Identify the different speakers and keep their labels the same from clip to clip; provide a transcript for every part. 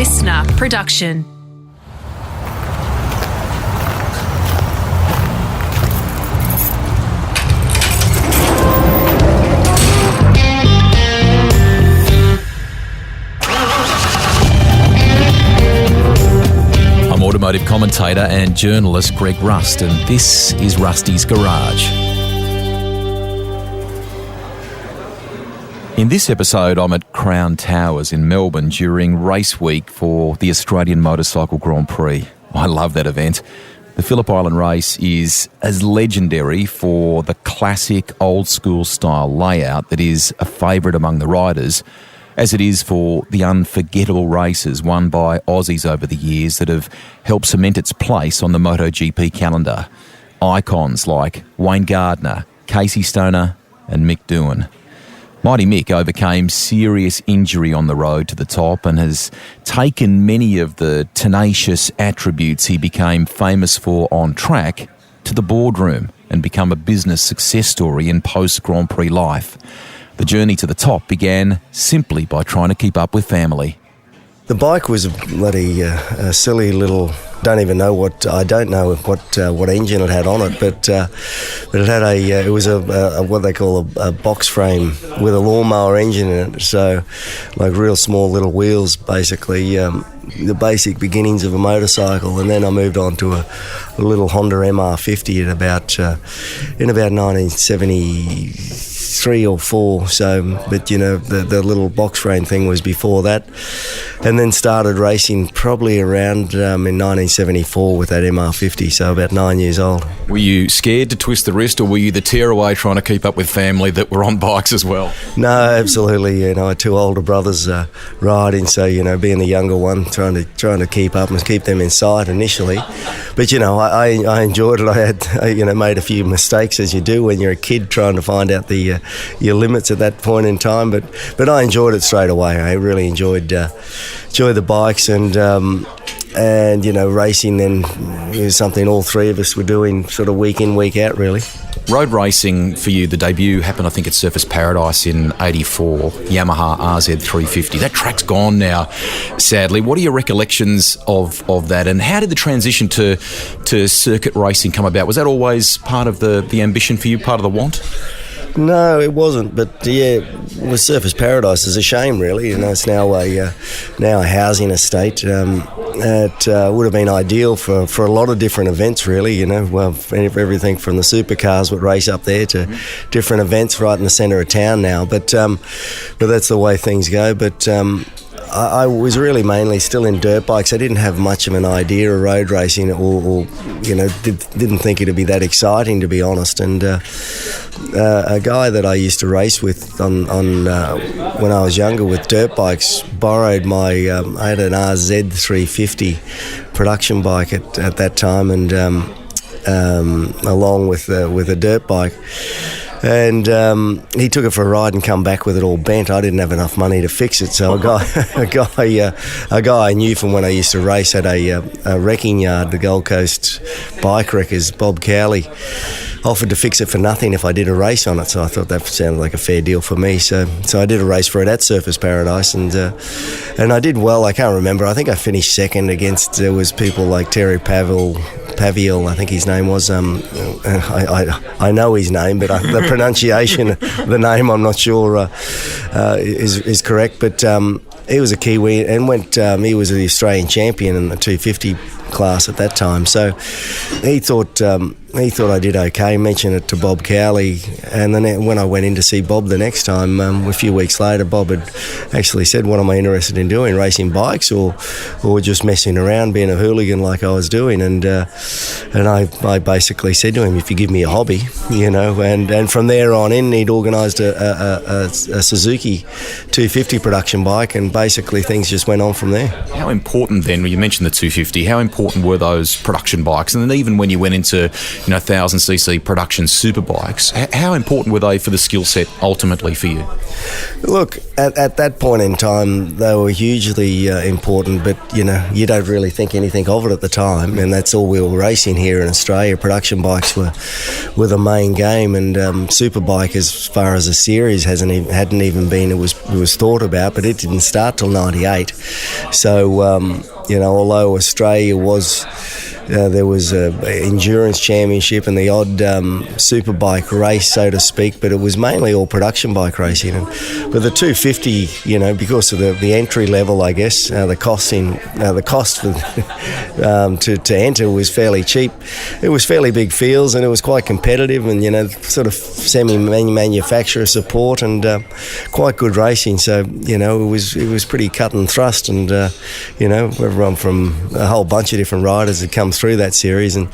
Speaker 1: listener production.
Speaker 2: I'm automotive commentator and journalist Greg Rust, and this is Rusty's Garage. In this episode, I'm at Crown Towers in Melbourne during race week for the Australian Motorcycle Grand Prix. I love that event. The Phillip Island race is as legendary for the classic old-school style layout that is a favourite among the riders as it is for the unforgettable races won by Aussies over the years that have helped cement its place on the MotoGP calendar. Icons like Wayne Gardner, Casey Stoner and Mick Doohan. Mighty Mick overcame serious injury on the road to the top and has taken many of the tenacious attributes he became famous for on track to the boardroom and become a business success story in post-Grand Prix life. The journey to the top began simply by trying to keep up with family.
Speaker 3: The bike was a bloody silly little. I don't know what engine it had on it, but it had it was a what they call a box frame with a lawnmower engine in it. So, like real small little wheels, basically. The basic beginnings of a motorcycle, and then I moved on to a little Honda MR50 in about 1973 or 4. So, but the little box frame thing was before that, and then started racing probably around in 1974 with that MR50. So about 9 years old.
Speaker 2: Were you scared to twist the wrist, or were you the tearaway trying to keep up with family that were on bikes as well?
Speaker 3: No, absolutely. I had two older brothers riding, so being the younger one, trying to keep up and keep them in sight initially. But I enjoyed it. I had made a few mistakes, as you do when you're a kid, trying to find out your limits at that point in time. But I enjoyed it straight away. I really enjoyed the bikes and racing. Then is something all three of us were doing, sort of week in, week out, really.
Speaker 2: Road racing for you, the debut happened, I think, at Surface Paradise in '84, Yamaha RZ350. That track's gone now, sadly. What are your recollections of that, and how did the transition to circuit racing come about? Was that always part of the ambition for you, part of the want?
Speaker 3: No, it wasn't. But with Surface Paradise, it's a shame, really. It's now a housing estate. It would have been ideal for a lot of different events, really. Everything from the supercars would race up there to different events right in the centre of town now. But that's the way things go. But I was really mainly still in dirt bikes. I didn't have much of an idea of road racing, or didn't think it'd be that exciting, to be honest. And a guy that I used to race with on when I was younger with dirt bikes borrowed my. I had an RZ350 production bike at that time, and along with a dirt bike. And he took it for a ride and come back with it all bent. I didn't have enough money to fix it, so a guy I knew from when I used to race at a wrecking yard, the Gold Coast Bike Wreckers, Bob Cowley, offered to fix it for nothing if I did a race on it. So I thought that sounded like a fair deal for me. So I did a race for it at Surface Paradise, and I did well. I can't remember. I think I finished second against, there was people like Terry Paviel, I think his name was. I know his name, but the pronunciation of the name, I'm not sure is correct. But he was a Kiwi and he was the Australian champion in the 250 class at that time. So he thought I did okay, mentioned it to Bob Cowley, and then when I went in to see Bob the next time, a few weeks later, Bob had actually said, what am I interested in doing, racing bikes or just messing around, being a hooligan like I was doing? And I basically said to him, if you give me a hobby, and from there on in, he'd organised a Suzuki 250 production bike, and basically things just went on from there.
Speaker 2: How important then, you mentioned the 250, how important were those production bikes? And then even when you went into 1,000cc production superbikes. How important were they for the skill set ultimately for you?
Speaker 3: Look, at that point in time, they were hugely important, but, you don't really think anything of it at the time, and that's all we were racing here in Australia. Production bikes were the main game, and Superbike, as far as a series, hadn't even been, it was thought about, but it didn't start till 98. So, although Australia was... there was an endurance championship and the odd superbike race, so to speak, but it was mainly all production bike racing. But the 250, because of the entry level, I guess, the cost for, to enter was fairly cheap. It was fairly big fields and it was quite competitive, and sort of semi-manufacturer support and quite good racing. So it was pretty cut and thrust, and everyone from a whole bunch of different riders had come through that series and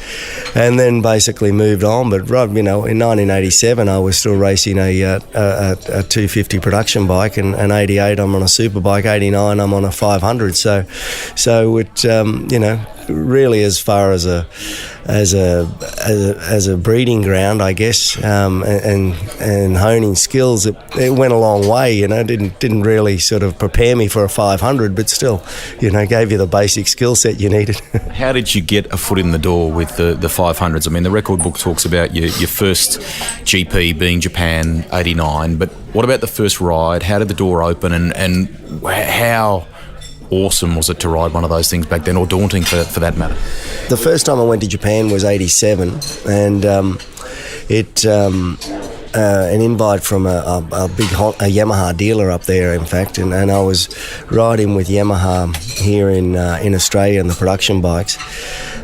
Speaker 3: then basically moved on. But in 1987 I was still racing a 250 production bike, and 88 I'm on a superbike, 89 I'm on a 500. So it really, as far as a breeding ground, I guess, and honing skills, it went a long way. Didn't really sort of prepare me for a 500, but still, gave you the basic skill set you needed.
Speaker 2: How did you get a foot in the door with the 500s? I mean, the record book talks about your first GP being Japan, 89, but what about the first ride? How did the door open, and how awesome was it to ride one of those things back then, or daunting for that matter?
Speaker 3: The first time I went to Japan was 87, and an invite from a big Yamaha dealer up there, in fact, and I was riding with Yamaha here in Australia in the production bikes,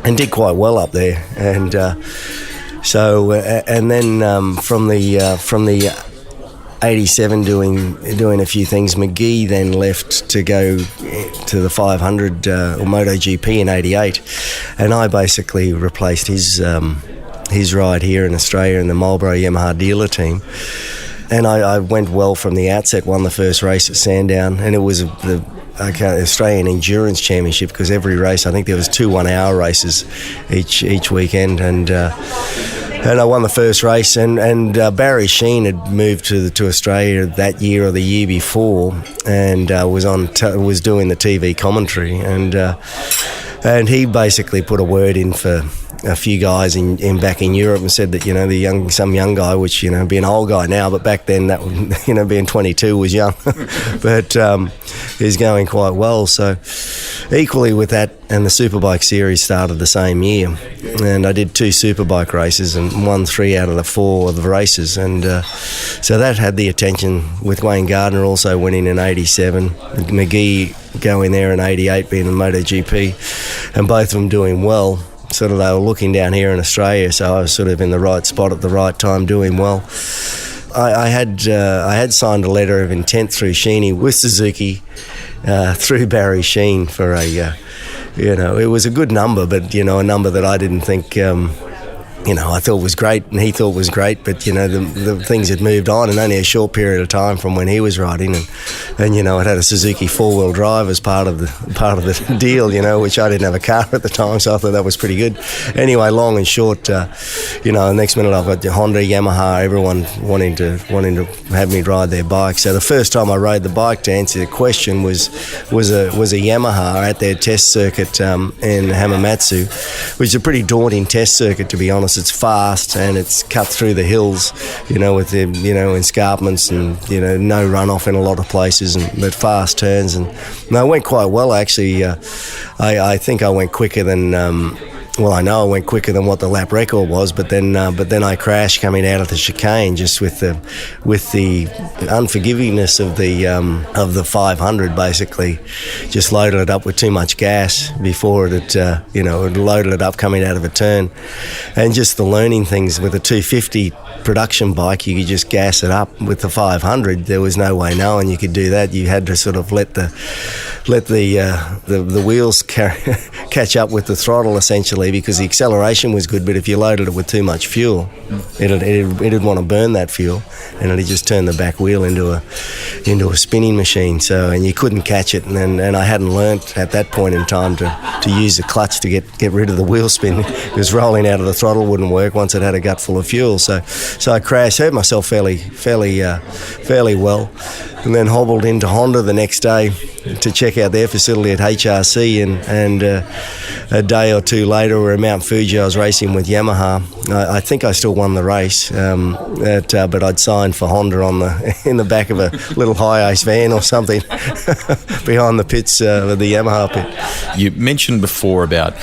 Speaker 3: and did quite well up there, and then from the 87 doing a few things, McGee then left to go to the 500 or MotoGP in 88, and I basically replaced his ride here in Australia in the Marlboro Yamaha dealer team. And I went well from the outset, won the first race at Sandown, and it was the Australian Endurance Championship, because every race, I think there was 2 1-hour races each weekend, and I won the first race, and Barry Sheen had moved to Australia that year or the year before, and was doing the TV commentary, and he basically put a word in for a few guys in back in Europe, and said that some young guy, which being an old guy now, but back then that being 22 was young, but he's going quite well. So equally with that, and the Superbike series started the same year, and I did 2 Superbike races and won 3 out of the 4 of the races, and so that had the attention, with Wayne Gardner also winning in 87, McGee going there in 88 being the MotoGP, and both of them doing well. Sort of they were looking down here in Australia, so I was sort of in the right spot at the right time, doing well. I had signed a letter of intent through Sheeny with Suzuki through Barry Sheen for it was a good number, but a number that I didn't think I thought was great, and he thought was great, but the things had moved on in only a short period of time from when he was riding, and it had a Suzuki 4-wheel drive as part of the deal, which I didn't have a car at the time, so I thought that was pretty good. Anyway, long and short, the next minute I've got Honda, Yamaha, everyone wanting to have me ride their bike. So the first time I rode the bike, to answer the question, was a Yamaha at their test circuit in Hamamatsu, which is a pretty daunting test circuit, to be honest. It's fast and it's cut through the hills, with the escarpments and no runoff in a lot of places, but fast turns, and I went quite well actually. I think I went quicker than. I know I went quicker than what the lap record was, but then I crashed coming out of the chicane, just with the unforgivingness of the 500. Basically, just loaded it up with too much gas before it loaded it up coming out of a turn, and just the learning things with a 250 production bike, you could just gas it up. With the 500, there was no way knowing you could do that. You had to sort of let the wheels catch up with the throttle essentially, because the acceleration was good, but if you loaded it with too much fuel, it'd want to burn that fuel, and it'd just turn the back wheel into a spinning machine. So, and you couldn't catch it, and I hadn't learnt at that point in time to use the clutch to get rid of the wheel spin, because rolling out of the throttle wouldn't work once it had a gut full of fuel. So I crashed, hurt myself fairly well, and then hobbled into Honda the next day to check out their facility at HRC, and a day or two later we're at Mount Fuji. I was racing with Yamaha. I think I still won the race, but I'd signed for Honda in the back of a little high-ace van or something behind the pits of the Yamaha pit.
Speaker 2: You mentioned before about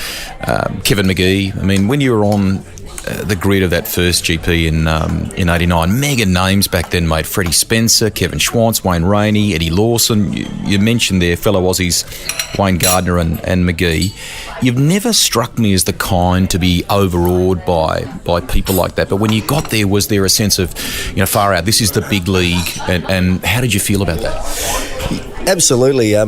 Speaker 2: Kevin McGee. I mean, when you were on the grid of that first GP in '89, mega names back then, mate. Freddie Spencer, Kevin Schwantz, Wayne Rainey, Eddie Lawson. You mentioned there fellow Aussies Wayne Gardner and McGee. You've never struck me as the kind to be overawed by people like that. But when you got there, was there a sense of, far out, this is the big league? And how did you feel about that?
Speaker 3: Absolutely. I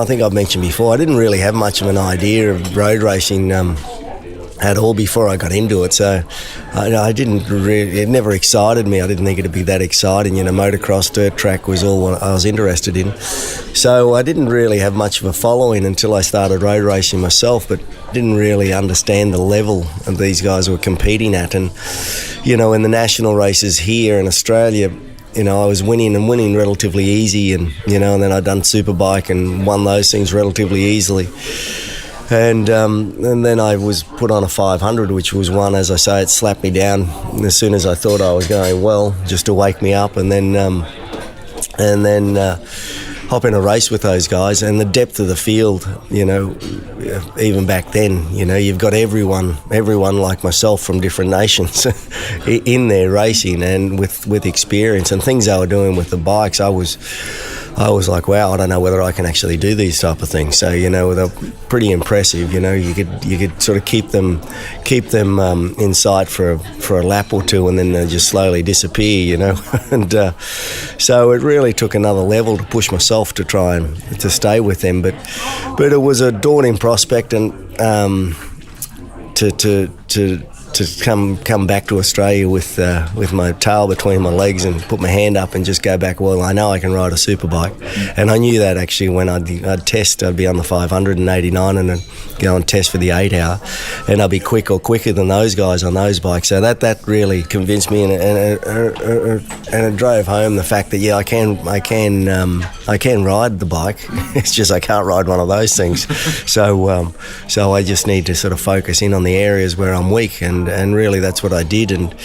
Speaker 3: think I've mentioned before, I didn't really have much of an idea of road racing at all before I got into it, so I didn't really, it never excited me. I didn't think it'd be that exciting. Motocross, dirt track was all I was interested in, so I didn't really have much of a following until I started road racing myself, but didn't really understand the level that these guys were competing at. And in the national races here in Australia, I was winning relatively easy, and then I'd done Superbike and won those things relatively easily. And then I was put on a 500, which was one, as I say, it slapped me down as soon as I thought I was going well, just to wake me up, and then hop in a race with those guys. And the depth of the field, even back then, you've got everyone like myself from different nations in there racing, and with experience and things they were doing with the bikes. I was like, wow, I don't know whether I can actually do these type of things. So, they're pretty impressive. You could sort of keep them in sight for a lap or two, and then they just slowly disappear. And so it really took another level to push myself to try and to stay with them. But it was a daunting prospect, and to come back to Australia with my tail between my legs and put my hand up and just go back, well, I know I can ride a superbike. And I knew that actually when I'd test, I'd be on the 500 in '89 and then go and test for the 8 hour, and I'd be quicker than those guys on those bikes. So that really convinced me, and it drove home the fact that I can ride the bike. It's just I can't ride one of those things. So I just need to sort of focus in on the areas where I'm weak, and really that's what I did. And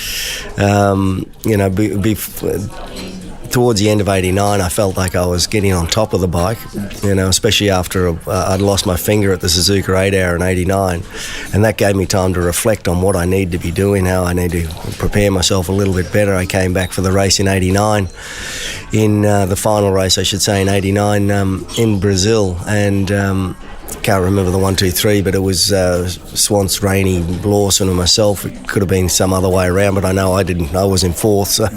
Speaker 3: towards the end of '89, I felt like I was getting on top of the bike, especially after I'd lost my finger at the Suzuka 8 hour in '89, and that gave me time to reflect on what I need to be doing, how I need to prepare myself a little bit better. I came back for the race in '89, in the final race, I should say, in '89 in Brazil, and can't remember the 1, 2, 3, but it was Swans, Rainey, Lawson and myself. It could have been some other way around, but I know I didn't. I was in fourth, so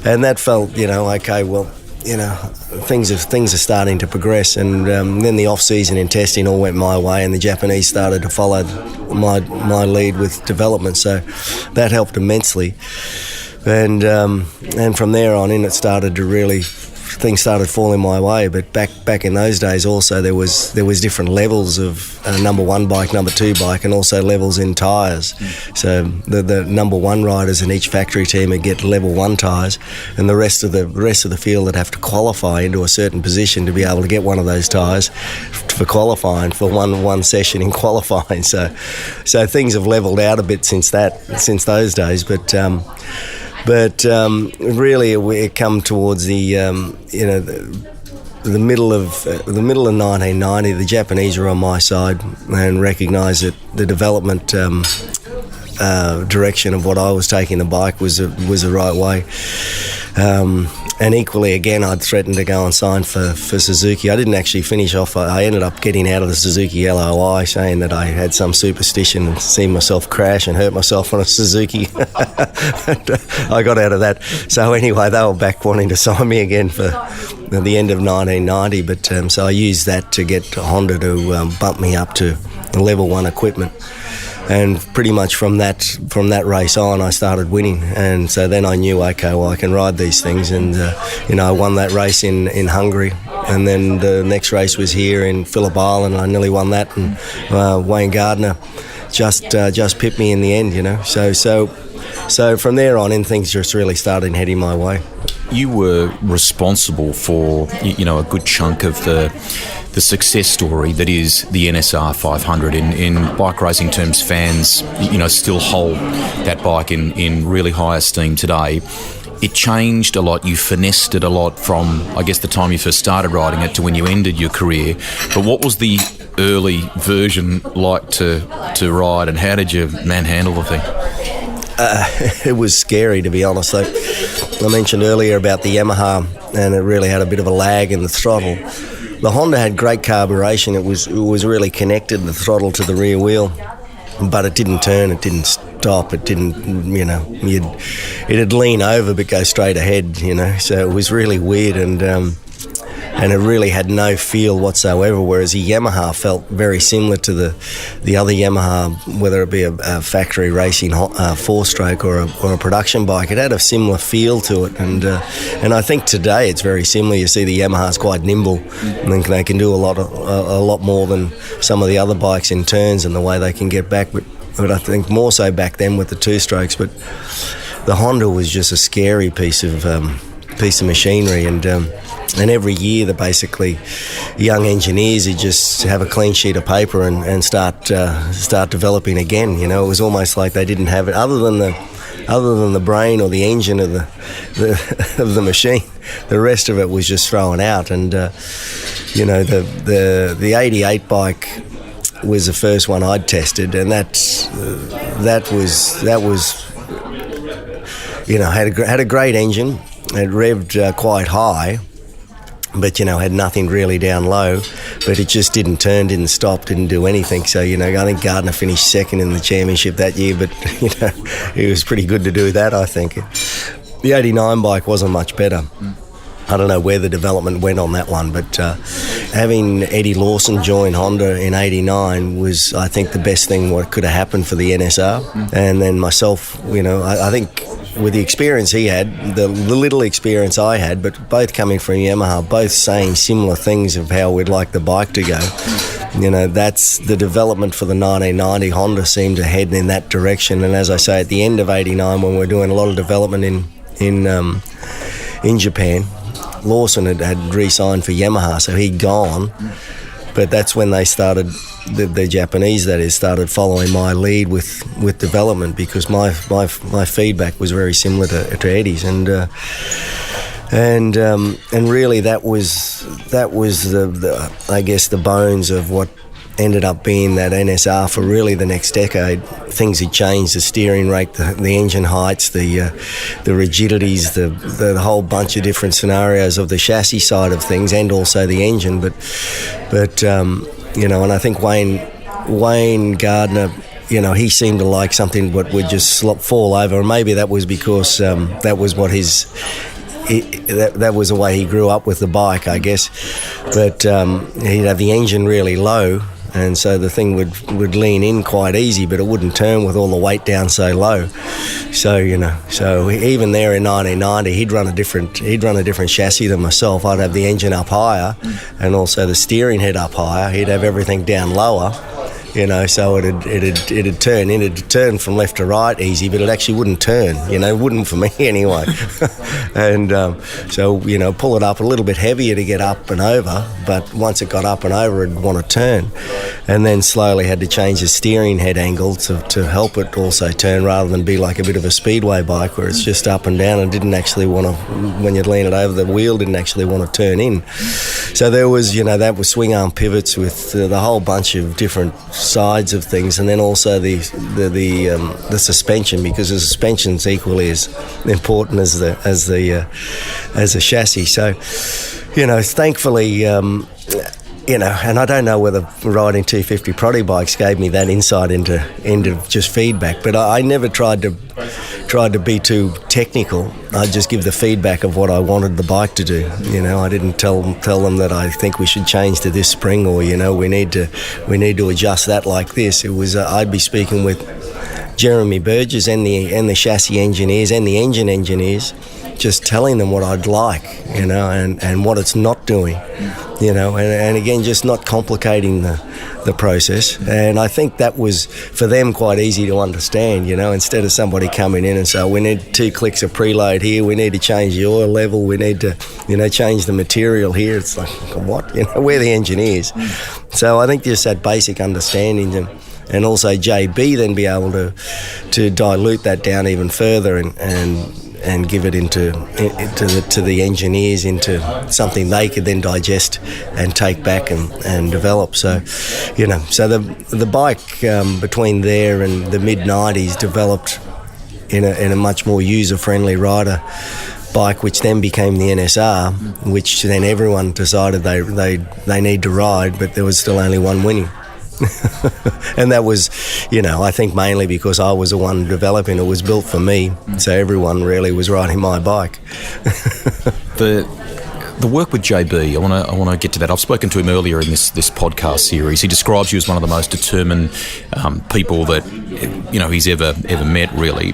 Speaker 3: and that felt, okay, well, things are starting to progress. And then the off season in testing all went my way, and the Japanese started to follow my lead with development, so that helped immensely. And from there on in, it started to really. Things started falling my way, but back in those days also there was different levels of number one bike, number two bike, and also levels in tyres. So the number one riders in each factory team would get level one tyres, and the rest of the field would have to qualify into a certain position to be able to get one of those tyres for qualifying for one session in qualifying. So things have levelled out a bit since those days, but really, it come towards the middle of 1990. The Japanese were on my side and recognised that the development direction of what I was taking the bike was the right way. And equally, again, I'd threatened to go and sign for Suzuki. I didn't actually finish off. I ended up getting out of the Suzuki LOI, saying that I had some superstition and seen myself crash and hurt myself on a Suzuki. I got out of that. So anyway, they were back wanting to sign me again for the end of 1990. But so I used that to get Honda to bump me up to level 1 equipment. And pretty much from that race on, I started winning. And so then I knew, okay, well, I can ride these things. And, I won that race in Hungary. And then the next race was here in Phillip Island. I nearly won that. And Wayne Gardner just pipped me in the end, So from there on in, things just really started heading my way.
Speaker 2: You were responsible for, a good chunk of the success story that is the NSR 500. In bike racing terms, fans, still hold that bike in really high esteem today. It changed a lot. You finessed it a lot from, I guess, the time you first started riding it to when you ended your career. But what was the early version like to ride, and how did you manhandle the thing?
Speaker 3: It was scary, to be honest. I mentioned earlier about the Yamaha, and it really had a bit of a lag in the throttle. The Honda had great carburation. It was really connected, the throttle to the rear wheel, but it didn't turn, it didn't stop, it didn't, it'd lean over but go straight ahead, so it was really weird, and it really had no feel whatsoever, whereas the Yamaha felt very similar to the other Yamaha, whether it be a factory racing 4-stroke or a production bike. It had a similar feel to it, and I think today it's very similar. You see the Yamaha's quite nimble, and they can do a lot more than some of the other bikes in turns and the way they can get back, but I think more so back then with the 2-strokes. But the Honda was just a scary piece of machinery, and every year that basically young engineers would just have a clean sheet of paper and start developing again. It was almost like they didn't have it other than the brain or the engine of the machine. The rest of it was just thrown out. And the 88 bike was the first one I'd tested, and that was had a great engine. It revved quite high, but had nothing really down low, but it just didn't turn, didn't stop, didn't do anything. So I think Gardner finished second in the championship that year, but it was pretty good to do that, I think. The 89 bike wasn't much better. I don't know where the development went on that one, but having Eddie Lawson join Honda in 89 was, I think, the best thing what could have happened for the NSR. And then myself, I think with the experience he had, the little experience I had, but both coming from Yamaha, both saying similar things of how we'd like the bike to go. That's the development for the 1990. Honda seemed to head in that direction. And as I say, at the end of 89, when we were doing a lot of development in Japan, Lawson had re-signed for Yamaha, so he'd gone. But that's when they started, the Japanese, that is, started following my lead with development, because my feedback was very similar to Eddie's, and really that was the I guess the bones of what ended up being that NSR for really the next decade. Things had changed: the steering rate, the engine heights, the rigidities, the whole bunch of different scenarios of the chassis side of things, and also the engine. But and I think Wayne Gardner, he seemed to like something that would just fall over, and maybe that was because that was what that was the way he grew up with the bike, I guess. But he'd have the engine really low, and so the thing would lean in quite easy, but it wouldn't turn with all the weight down so low. So so even there in 1990, he'd run a different chassis than myself. I'd have the engine up higher, and also the steering head up higher. He'd have everything down lower. So it'd turn from left to right easy, but it actually wouldn't turn, wouldn't for me anyway. And so, pull it up a little bit heavier to get up and over, but once it got up and over, it'd want to turn. And then slowly had to change the steering head angle to help it also turn, rather than be like a bit of a speedway bike where it's just up and down and didn't actually want to, when you'd lean it over, the wheel didn't actually want to turn in. So there was, that was swing arm pivots with the whole bunch of different sides of things, and then also the suspension, because the suspension's equally as important as the chassis. So, thankfully. And I don't know whether riding 250 Proddy bikes gave me that insight into just feedback, but I never tried to be too technical. I'd just give the feedback of what I wanted the bike to do. I didn't tell them that I think we should change to this spring, or we need to adjust that like this. It was I'd be speaking with Jeremy Burgess and the chassis engineers and the engine engineers, just telling them what I'd like, and what it's not doing, and again, just not complicating the process. And I think that was, for them, quite easy to understand, instead of somebody coming in and saying, we need 2 clicks of preload here, we need to change the oil level, we need to, change the material here. It's like, what? We're the engineers. So I think just that basic understanding, and also JB then be able to dilute that down even further and give it to the engineers into something they could then digest and take back and develop. So, so the bike between there and the mid-90s developed in a much more user-friendly rider bike, which then became the NSR, which then everyone decided they need to ride, but there was still only one winning. And that was, I think mainly because I was the one developing it. Was built for me, so everyone really was riding my bike.
Speaker 2: The work with JB, I want to get to that. I've spoken to him earlier in this podcast series. He describes you as one of the most determined people that he's ever met, really.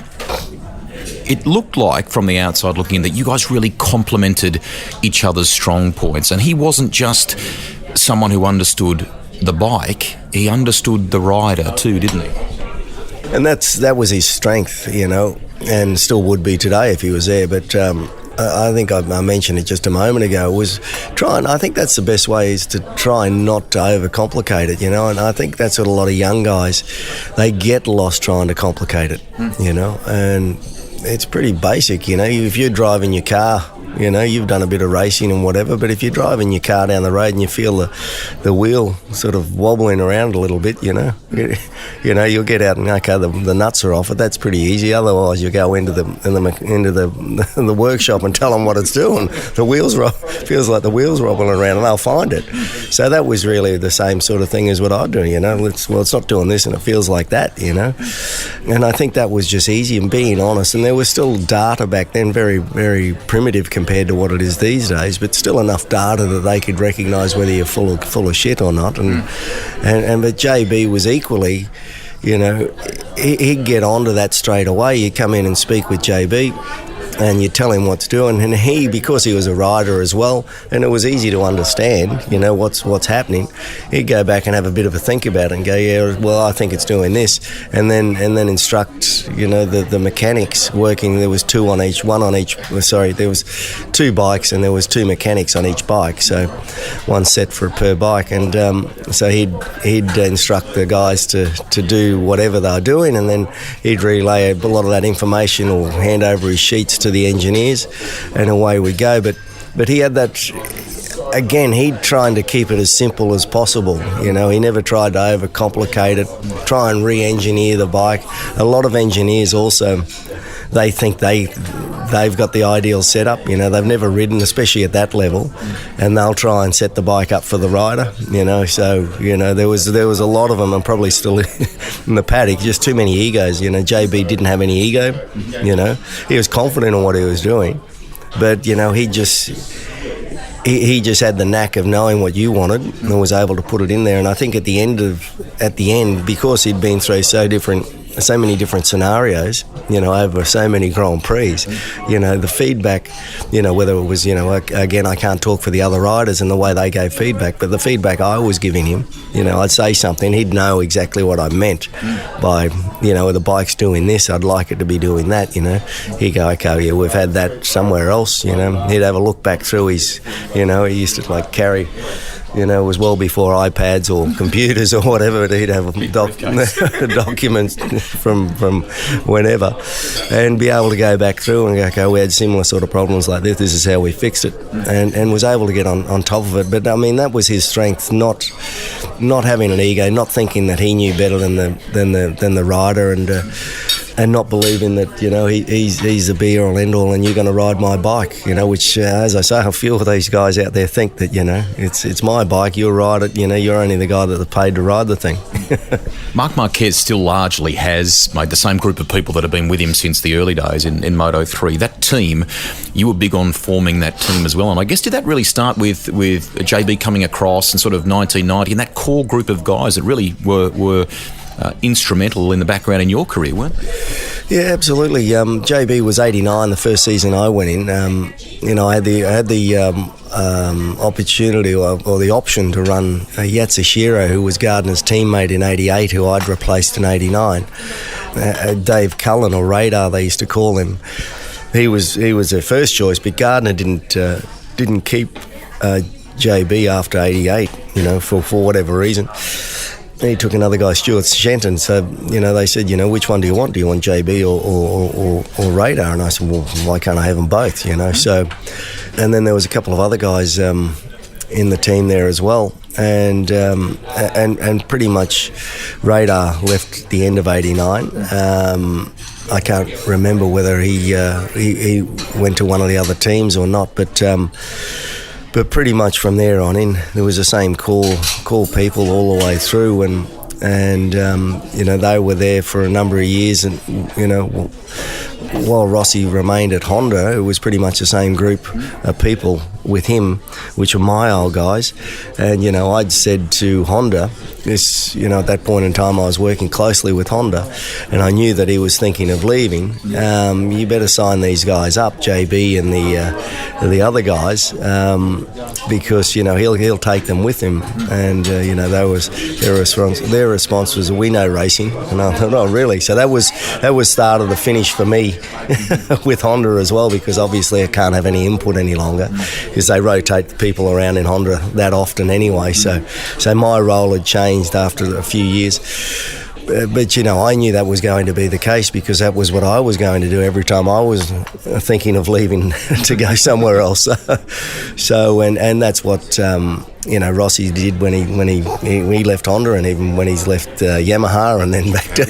Speaker 2: It looked like, from the outside looking in, that you guys really complemented each other's strong points, and he wasn't just someone who understood the bike, he understood the rider too, didn't he?
Speaker 3: And that was his strength, and still would be today if he was there. But I think I mentioned it just a moment ago, was I think that's the best way, is to try not to overcomplicate it, and I think that's what a lot of young guys, they get lost trying to complicate it, and it's pretty basic, if you're driving your car, you've done a bit of racing and whatever, but if you're driving your car down the road and you feel the wheel sort of wobbling around a little bit, you'll get out and, okay, the nuts are off it. That's pretty easy. Otherwise, you go into the workshop and tell them what it's doing. The wheels feels like the wheels wobbling around, and they'll find it. So that was really the same sort of thing as what I do. It's not doing this and it feels like that. And I think that was just easy and being honest. And there was still data back then, very, very primitive compared to what it is these days, but still enough data that they could recognise whether you're full of shit or not. But JB was equally, he'd get onto that straight away. You come in and speak with JB, and you tell him what's doing, and he, because he was a rider as well, and it was easy to understand, what's happening, he'd go back and have a bit of a think about it and go, yeah, well, I think it's doing this, and then instruct, the mechanics working. There was there was 2 bikes and there was 2 mechanics on each bike, so one set per bike, and so he'd instruct the guys to do whatever they were doing, and then he'd relay a lot of that information or hand over his sheets to the engineers, and away we go. But he had that, again, he'd trying to keep it as simple as possible. He never tried to overcomplicate it, try and re-engineer the bike. A lot of engineers also, they think they've got the ideal setup. They've never ridden, especially at that level, and they'll try and set the bike up for the rider. So there was a lot of them, and probably still in the paddock. Just too many egos. JB didn't have any ego. He was confident in what he was doing, but he just had the knack of knowing what you wanted and was able to put it in there. And I think at the end, because he'd been through so many different scenarios, over so many Grand Prix, the feedback, whether it was, again, I can't talk for the other riders and the way they gave feedback, but the feedback I was giving him, I'd say something, he'd know exactly what I meant by, the bike's doing this, I'd like it to be doing that, He'd go, okay, yeah, we've had that somewhere else, He'd have a look back through his, he used to carry You know, it was well before iPads or computers or whatever. He'd have documents from whenever, and be able to go back through and go, okay, we had similar sort of problems like this. This is how we fixed it, and was able to get on top of it. But I mean, that was his strength, not having an ego, not thinking that he knew better than the rider, and not believing that, you know, he's the be all end all and you're going to ride my bike, you know, which, as I say, a few of these guys out there think that, you know, it's my bike, you'll ride it, you know, you're only the guy that paid to ride the thing.
Speaker 2: Marc Marquez still largely has made the same group of people that have been with him since the early days in Moto 3. That team, you were big on forming that team as well, and I guess did that really start with JB coming across in sort of 1990 and that core group of guys that really were instrumental in the background in your career, weren't they?
Speaker 3: Yeah, absolutely. JB was 89 the first season I went in. You know, I had the opportunity or the option to run Yatsushiro, who was Gardner's teammate in 88, who I'd replaced in 89. Dave Cullen, or Radar, they used to call him. He was their first choice, but Gardner didn't keep JB after 88. You know, for whatever reason. He took another guy, Stuart Shenton. So, you know, they said, you know, which one do you want? Do you want JB or Radar? And I said, well, why can't I have them both? You know, so, and then there was a couple of other guys in the team there as well, and pretty much Radar left at the end of '89. I can't remember whether he went to one of the other teams or not, but pretty much from there on in, there was the same core people all the way through, and you know, they were there for a number of years, and you know, while Rossi remained at Honda, it was pretty much the same group of people with him, which were my old guys. And you know, I'd said to Honda, this, you know, at that point in time I was working closely with Honda, and I knew that he was thinking of leaving. You better sign these guys up, JB and the other guys, because you know, he'll take them with him. And you know, their response was, we know racing. And I thought, oh really? So that was start of the finish for me with Honda as well, because obviously I can't have any input any longer, because they rotate the people around in Honda that often anyway. So my role had changed after a few years. But, you know, I knew that was going to be the case, because that was what I was going to do every time I was thinking of leaving to go somewhere else. So, and that's what, you know, Rossi did when he left Honda, and even when he's left Yamaha, and then back to...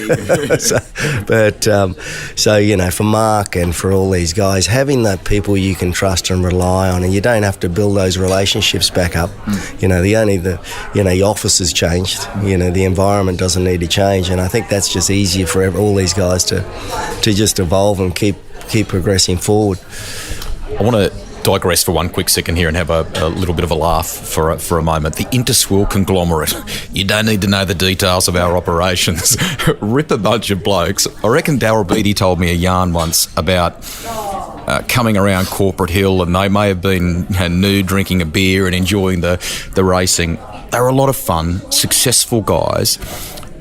Speaker 3: So, you know, for Mark and for all these guys, having that people you can trust and rely on, and you don't have to build those relationships back up. You know, your office has changed. You know, the environment doesn't need to change, and I think that's just easier for all these guys to just evolve and keep progressing forward.
Speaker 2: I want to digress for one quick second here and have a little bit of a laugh for a moment. The Interswirl conglomerate. You don't need to know the details of our operations. Rip a bunch of blokes. I reckon Darryl Beattie told me a yarn once about coming around Corporate Hill, and they may have been nude, drinking a beer and enjoying the racing. They were a lot of fun, successful guys.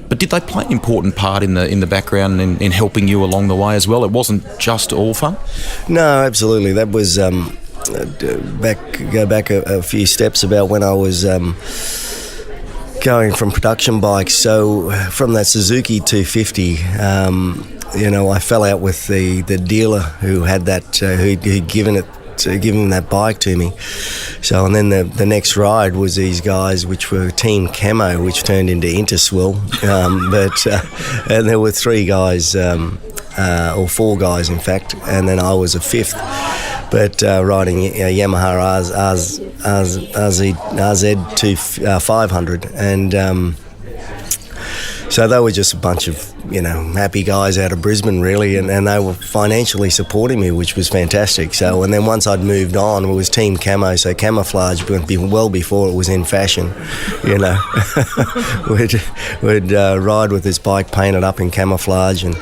Speaker 2: But did they play an important part in the background in helping you along the way as well? It wasn't just all fun? No,
Speaker 3: absolutely. That was... go back a few steps about when I was going from production bikes. So from that Suzuki 250, you know, I fell out with the dealer who had that, who'd given that bike to me. So, and then the next ride was these guys, which were Team Camo, which turned into Interswirl. And there were three guys, or four guys in fact, and then I was a fifth. But riding Yamaha RZ 500, and so they were just a bunch of, you know, happy guys out of Brisbane really, and they were financially supporting me, which was fantastic. So, and then once I'd moved on, it was Team Camo, so camouflage well before it was in fashion, you know. we'd ride with this bike painted up in camouflage, and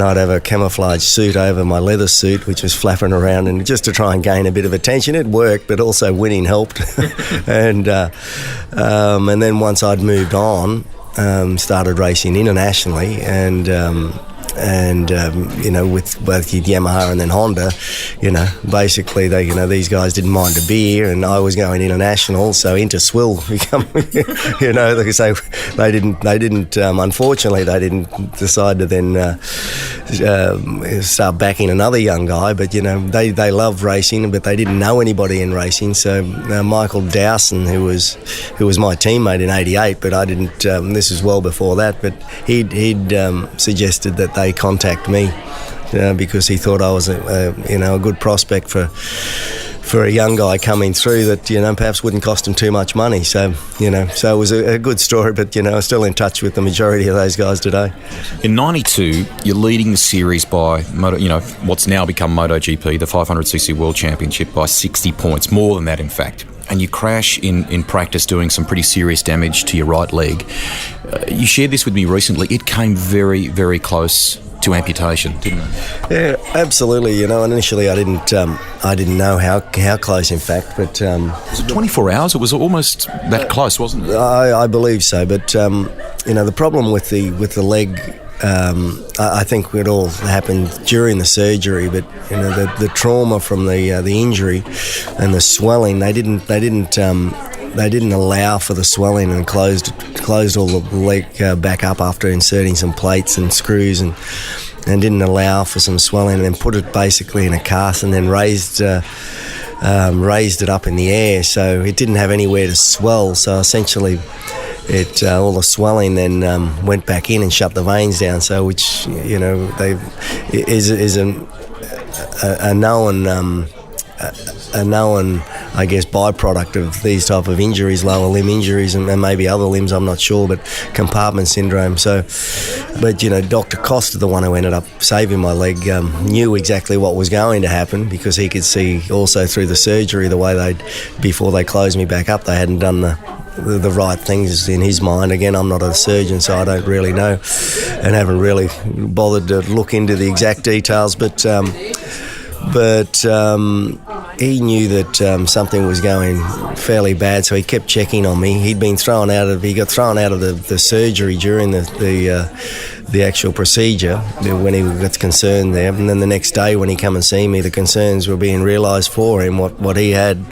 Speaker 3: I'd have a camouflage suit over my leather suit, which was flapping around, and just to try and gain a bit of attention. It worked, but also winning helped. And then once I'd moved on, started racing internationally, and with both Yamaha and then Honda, basically these guys didn't mind a beer, and I was going international, so into swill become, so they didn't. Unfortunately, they didn't decide to then start backing another young guy. But they loved racing, but they didn't know anybody in racing. So Michael Dowson, who was my teammate in '88, but I didn't. This was well before that, but he'd suggested that they contact me because he thought I was a good prospect for a young guy coming through that perhaps wouldn't cost him too much money. So it was a good story. But I'm still in touch with the majority of those guys today.
Speaker 2: In '92, you're leading the series by what's now become MotoGP, the 500cc World Championship, by 60 points, more than that in fact. And you crash in practice doing some pretty serious damage to your right leg. You shared this with me recently. It came very, very close to amputation, didn't it?
Speaker 3: Yeah, absolutely. Initially I didn't know how close, in fact, but
Speaker 2: was it 24 hours? It was almost that close, wasn't it?
Speaker 3: I believe so. But the problem with the leg, I think it all happened during the surgery. But the trauma from the injury and the swelling, they didn't allow for the swelling and closed all the leg back up after inserting some plates and screws and didn't allow for some swelling, and then put it basically in a cast and then raised it up in the air, so it didn't have anywhere to swell. So essentially all the swelling then went back in and shut the veins down, so which is a known I guess byproduct of these type of injuries, lower limb injuries and maybe other limbs, I'm not sure, but compartment syndrome. So, but Dr. Costa, the one who ended up saving my leg, knew exactly what was going to happen, because he could see also through the surgery the way before they closed me back up, they hadn't done the right things in his mind. Again, I'm not a surgeon, so I don't really know and haven't really bothered to look into the exact details, but he knew that something was going fairly bad, so he kept checking on me. He got thrown out of the surgery during the actual procedure when he got concerned there, and then the next day when he come and see me, the concerns were being realised for him, what he had.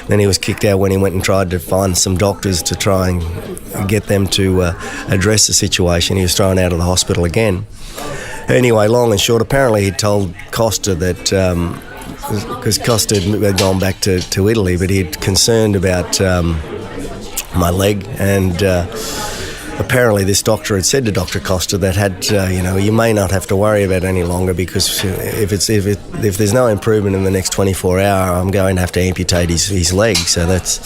Speaker 3: Then he was kicked out when he went and tried to find some doctors to try and get them to address the situation. He was thrown out of the hospital again. Anyway, long and short, apparently he told Costa that, because Costa had gone back to Italy, but he'd concerned about my leg, and apparently this doctor had said to Dr. Costa that you may not have to worry about it any longer, because if there's no improvement in the next 24 hours, I'm going to have to amputate his leg. So that's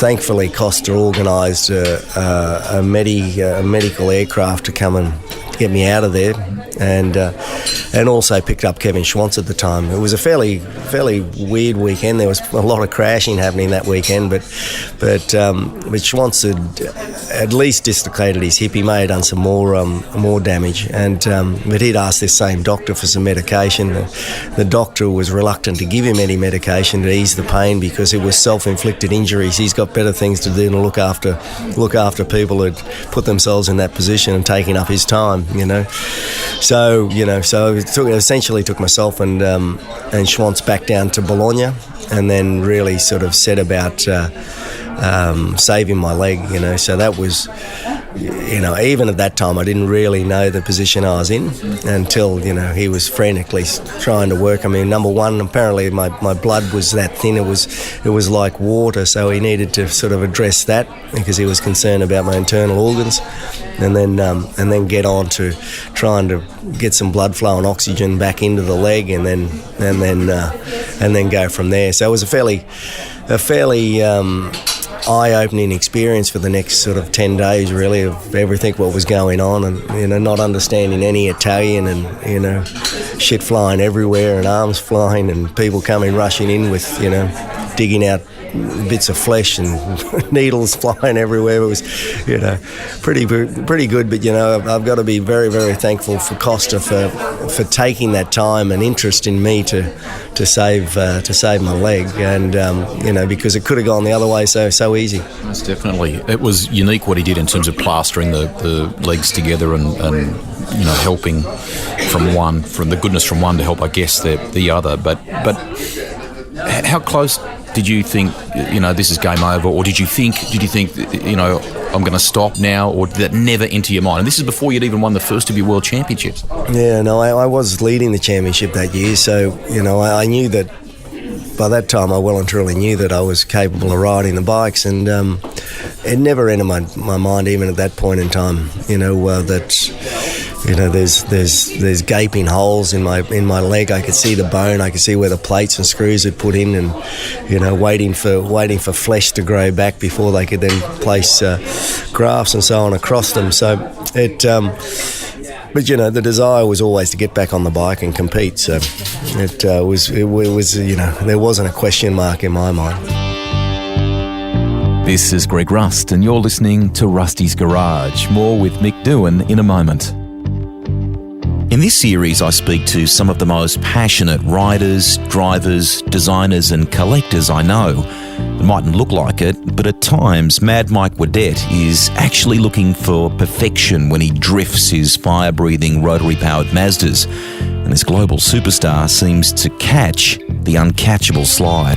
Speaker 3: thankfully Costa organised a medical aircraft to come and get me out of there, and also picked up Kevin Schwantz at the time. It was a fairly weird weekend. There was a lot of crashing happening that weekend, but Schwantz had at least dislocated his hip. He may have done some more damage, but he'd asked this same doctor for some medication. The doctor was reluctant to give him any medication to ease the pain, because it was self-inflicted injuries. He's got better things to do than look after people who'd put themselves in that position and taking up his time. So it essentially took myself and Schwantz back down to Bologna, and then really sort of set about saving my leg. So that was, even at that time I didn't really know the position I was in until he was frantically trying to work. I mean, number one, apparently my blood was that thin, it was like water, so he needed to sort of address that, because he was concerned about my internal organs, and then get on to trying to get some blood flow and oxygen back into the leg, and then go from there. So it was a fairly eye-opening experience for the next sort of 10 days, really, of everything what was going on, and not understanding any Italian, and shit flying everywhere and arms flying and people coming rushing in with digging out bits of flesh and needles flying everywhere. It was, pretty good. But I've got to be very, very thankful for Costa for taking that time and interest in me to save my leg, and because it could have gone the other way so easy.
Speaker 2: Most definitely, it was unique what he did in terms of plastering the legs together and helping from the goodness from one to help, I guess, the other. But how close did you think this is game over, or did you think I'm going to stop now, or did that never enter your mind? And this is before you'd even won the first of your world championships.
Speaker 3: Yeah, no, I was leading the championship that year, so I knew that. By that time, I well and truly knew that I was capable of riding the bikes, and it never entered my mind, even at that point in time, there's gaping holes in my leg. I could see the bone, I could see where the plates and screws had put in, and waiting for flesh to grow back before they could then place grafts and so on across them. So it. But the desire was always to get back on the bike and compete. So it was there wasn't a question mark in my mind.
Speaker 2: This is Greg Rust, and you're listening to Rusty's Garage. More with Mick Doohan in a moment. In this series, I speak to some of the most passionate riders, drivers, designers and collectors I know. It mightn't look like it, but at times Mad Mike Wadette is actually looking for perfection when he drifts his fire-breathing rotary-powered Mazdas. And this global superstar seems to catch the uncatchable slide.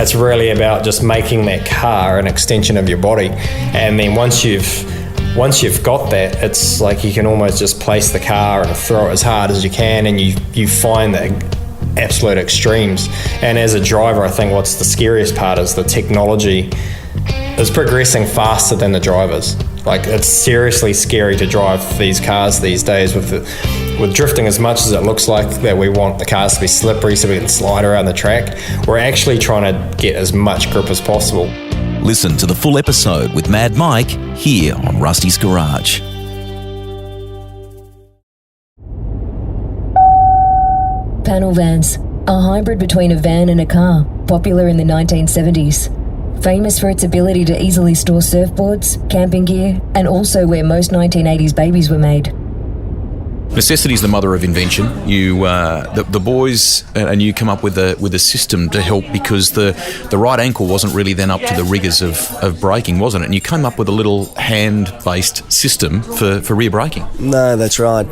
Speaker 1: It's really about just making that car an extension of your body. And then once you've got that, it's like you can almost just place the car and throw it as hard as you can, and you find the absolute extremes. And as a driver, I think what's the scariest part is the technology is progressing faster than the drivers. Like, it's seriously scary to drive these cars these days with drifting. As much as it looks like that we want the cars to be slippery so we can slide around the track, we're actually trying to get as much grip as possible.
Speaker 2: Listen to the full episode with Mad Mike here on Rusty's Garage.
Speaker 4: Panel vans, a hybrid between a van and a car, popular in the 1970s. Famous for its ability to easily store surfboards, camping gear, and also where most 1980s babies were made.
Speaker 2: Necessity is the mother of invention. You, the boys and you come up with a system to help, because the right ankle wasn't really then up to the rigours of braking, wasn't it? And you came up with a little hand-based system for rear braking. No,
Speaker 3: that's right.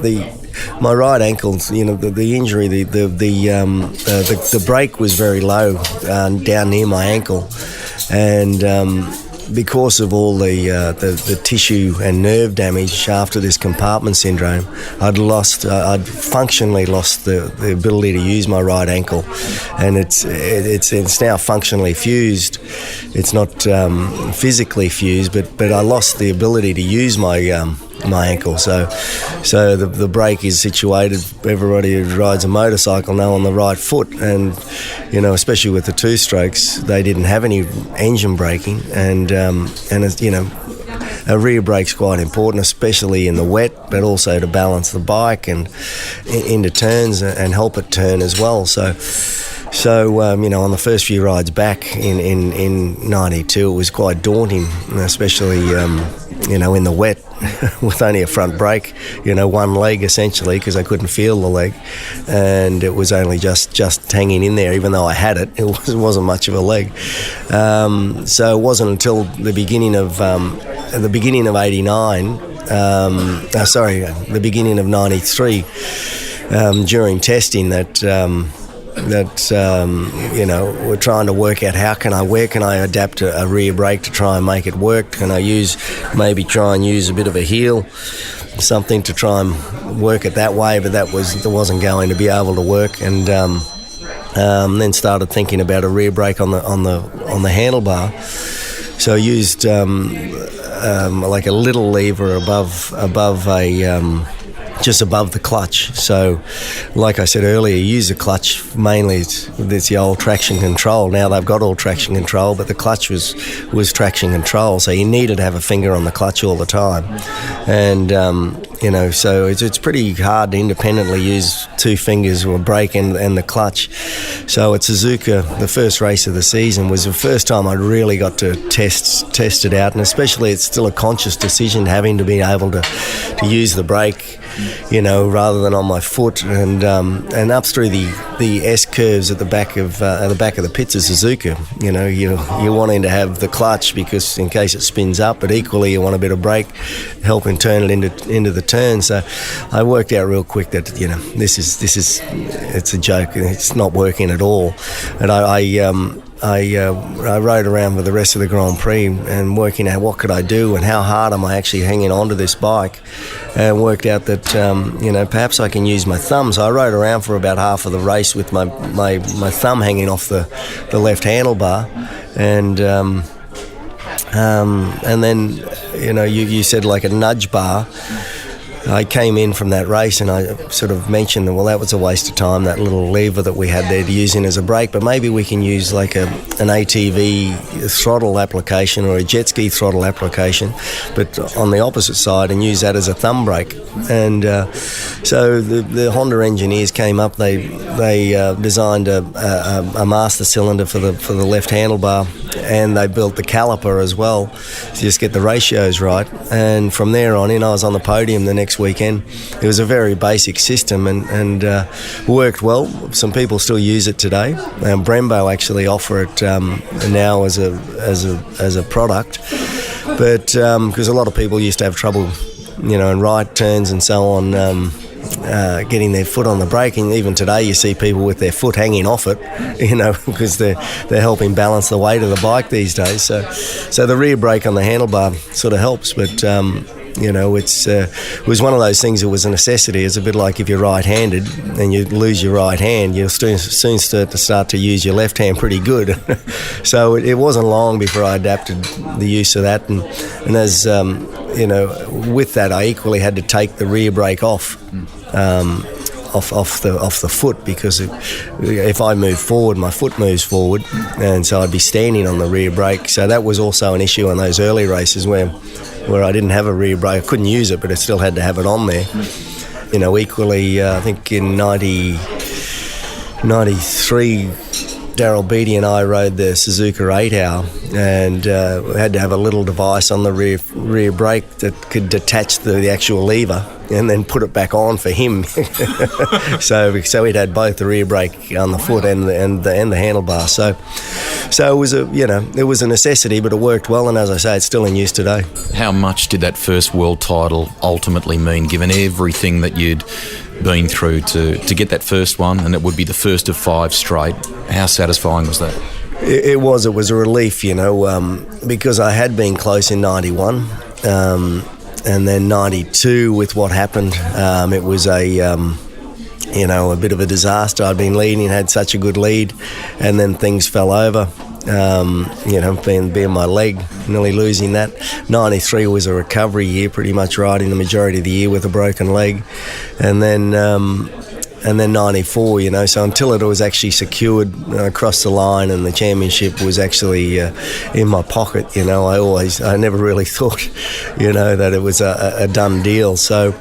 Speaker 3: My right ankle, the injury, the brake was very low down near my ankle, and because of all the tissue and nerve damage after this compartment syndrome, I'd functionally lost the ability to use my right ankle, and it's now functionally fused. It's not physically fused, but I lost the ability to use my ankle. So the brake is situated, everybody who rides a motorcycle know, on the right foot, and especially with the two strokes, they didn't have any engine braking, and it's, a rear brake's quite important, especially in the wet, but also to balance the bike and into turns and help it turn as well. So on the first few rides back in 92, it was quite daunting, especially in the wet with only a front brake, one leg essentially, because I couldn't feel the leg, and it was only just hanging in there. Even though I had it, it wasn't much of a leg. So it wasn't until the beginning of 89, the beginning of 93, during testing that we're trying to work out where can I adapt a rear brake to try and make it work. Can I try and use a bit of a heel, something to try and work it that way, but that wasn't going to be able to work. And then started thinking about a rear brake on the handlebar. So I used like a little lever above just above the clutch. So, like I said earlier, use the clutch mainly. It's the old traction control. Now they've got all traction control, but the clutch was traction control. So you needed to have a finger on the clutch all the time. And So it's pretty hard to independently use two fingers or a brake and the clutch. So at Suzuka, the first race of the season was the first time I really got to test it out, and especially it's still a conscious decision having to be able to use the brake, rather than on my foot, and up through the S curves at the back of the pits of Suzuka. You're wanting to have the clutch because in case it spins up, but equally you want a bit of brake helping turn it into the turn. So I worked out real quick that this is it's a joke. It's not working at all, and I rode around with the rest of the Grand Prix and working out what could I do and how hard am I actually hanging onto this bike, and worked out that perhaps I can use my thumb. So I rode around for about half of the race with my thumb hanging off the left handlebar, and then you said like a nudge bar. I came in from that race and I sort of mentioned, well, that was a waste of time, that little lever that we had there to use in as a brake, but maybe we can use like an ATV throttle application or a jet ski throttle application, but on the opposite side, and use that as a thumb brake. And so the Honda engineers came up, they designed a master cylinder for the left handlebar, and they built the caliper as well to just get the ratios right. And from there on in, I was on the podium the next weekend. It was a very basic system and worked well. Some people still use it today. Brembo actually offer it now as a product, but because a lot of people used to have trouble, in right turns and so on, getting their foot on the brake, and even today you see people with their foot hanging off it, because they're helping balance the weight of the bike these days. So the rear brake on the handlebar sort of helps, but it was one of those things that was a necessity. It's a bit like if you're right-handed and you lose your right hand, you'll soon start to use your left hand pretty good. So it wasn't long before I adapted the use of that, and as with that I equally had to take the rear brake off the foot, because if I move forward, my foot moves forward, and so I'd be standing on the rear brake. So that was also an issue in those early races where I didn't have a rear brake. I couldn't use it, but I still had to have it on there. Equally, I think in 93, Darryl Beattie and I rode the Suzuka 8-hour, and we had to have a little device on the rear brake that could detach the actual lever and then put it back on for him. So he'd had both the rear brake on the foot and the handlebar. So it was a necessity, but it worked well, and as I say, it's still in use today.
Speaker 2: How much did that first world title ultimately mean, given everything that you'd been through to get that first one, and it would be the first of 5 straight? How satisfying was that?
Speaker 3: It was a relief, because I had been close in 91, and then 92 with what happened. It was a bit of a disaster. I'd been leading, had such a good lead, and then things fell over. Being my leg, nearly losing that. 93 was a recovery year, pretty much riding the majority of the year with a broken leg, and then 94, so until it was actually secured across the line and the championship was actually in my pocket, I never really thought, that it was a done deal. So,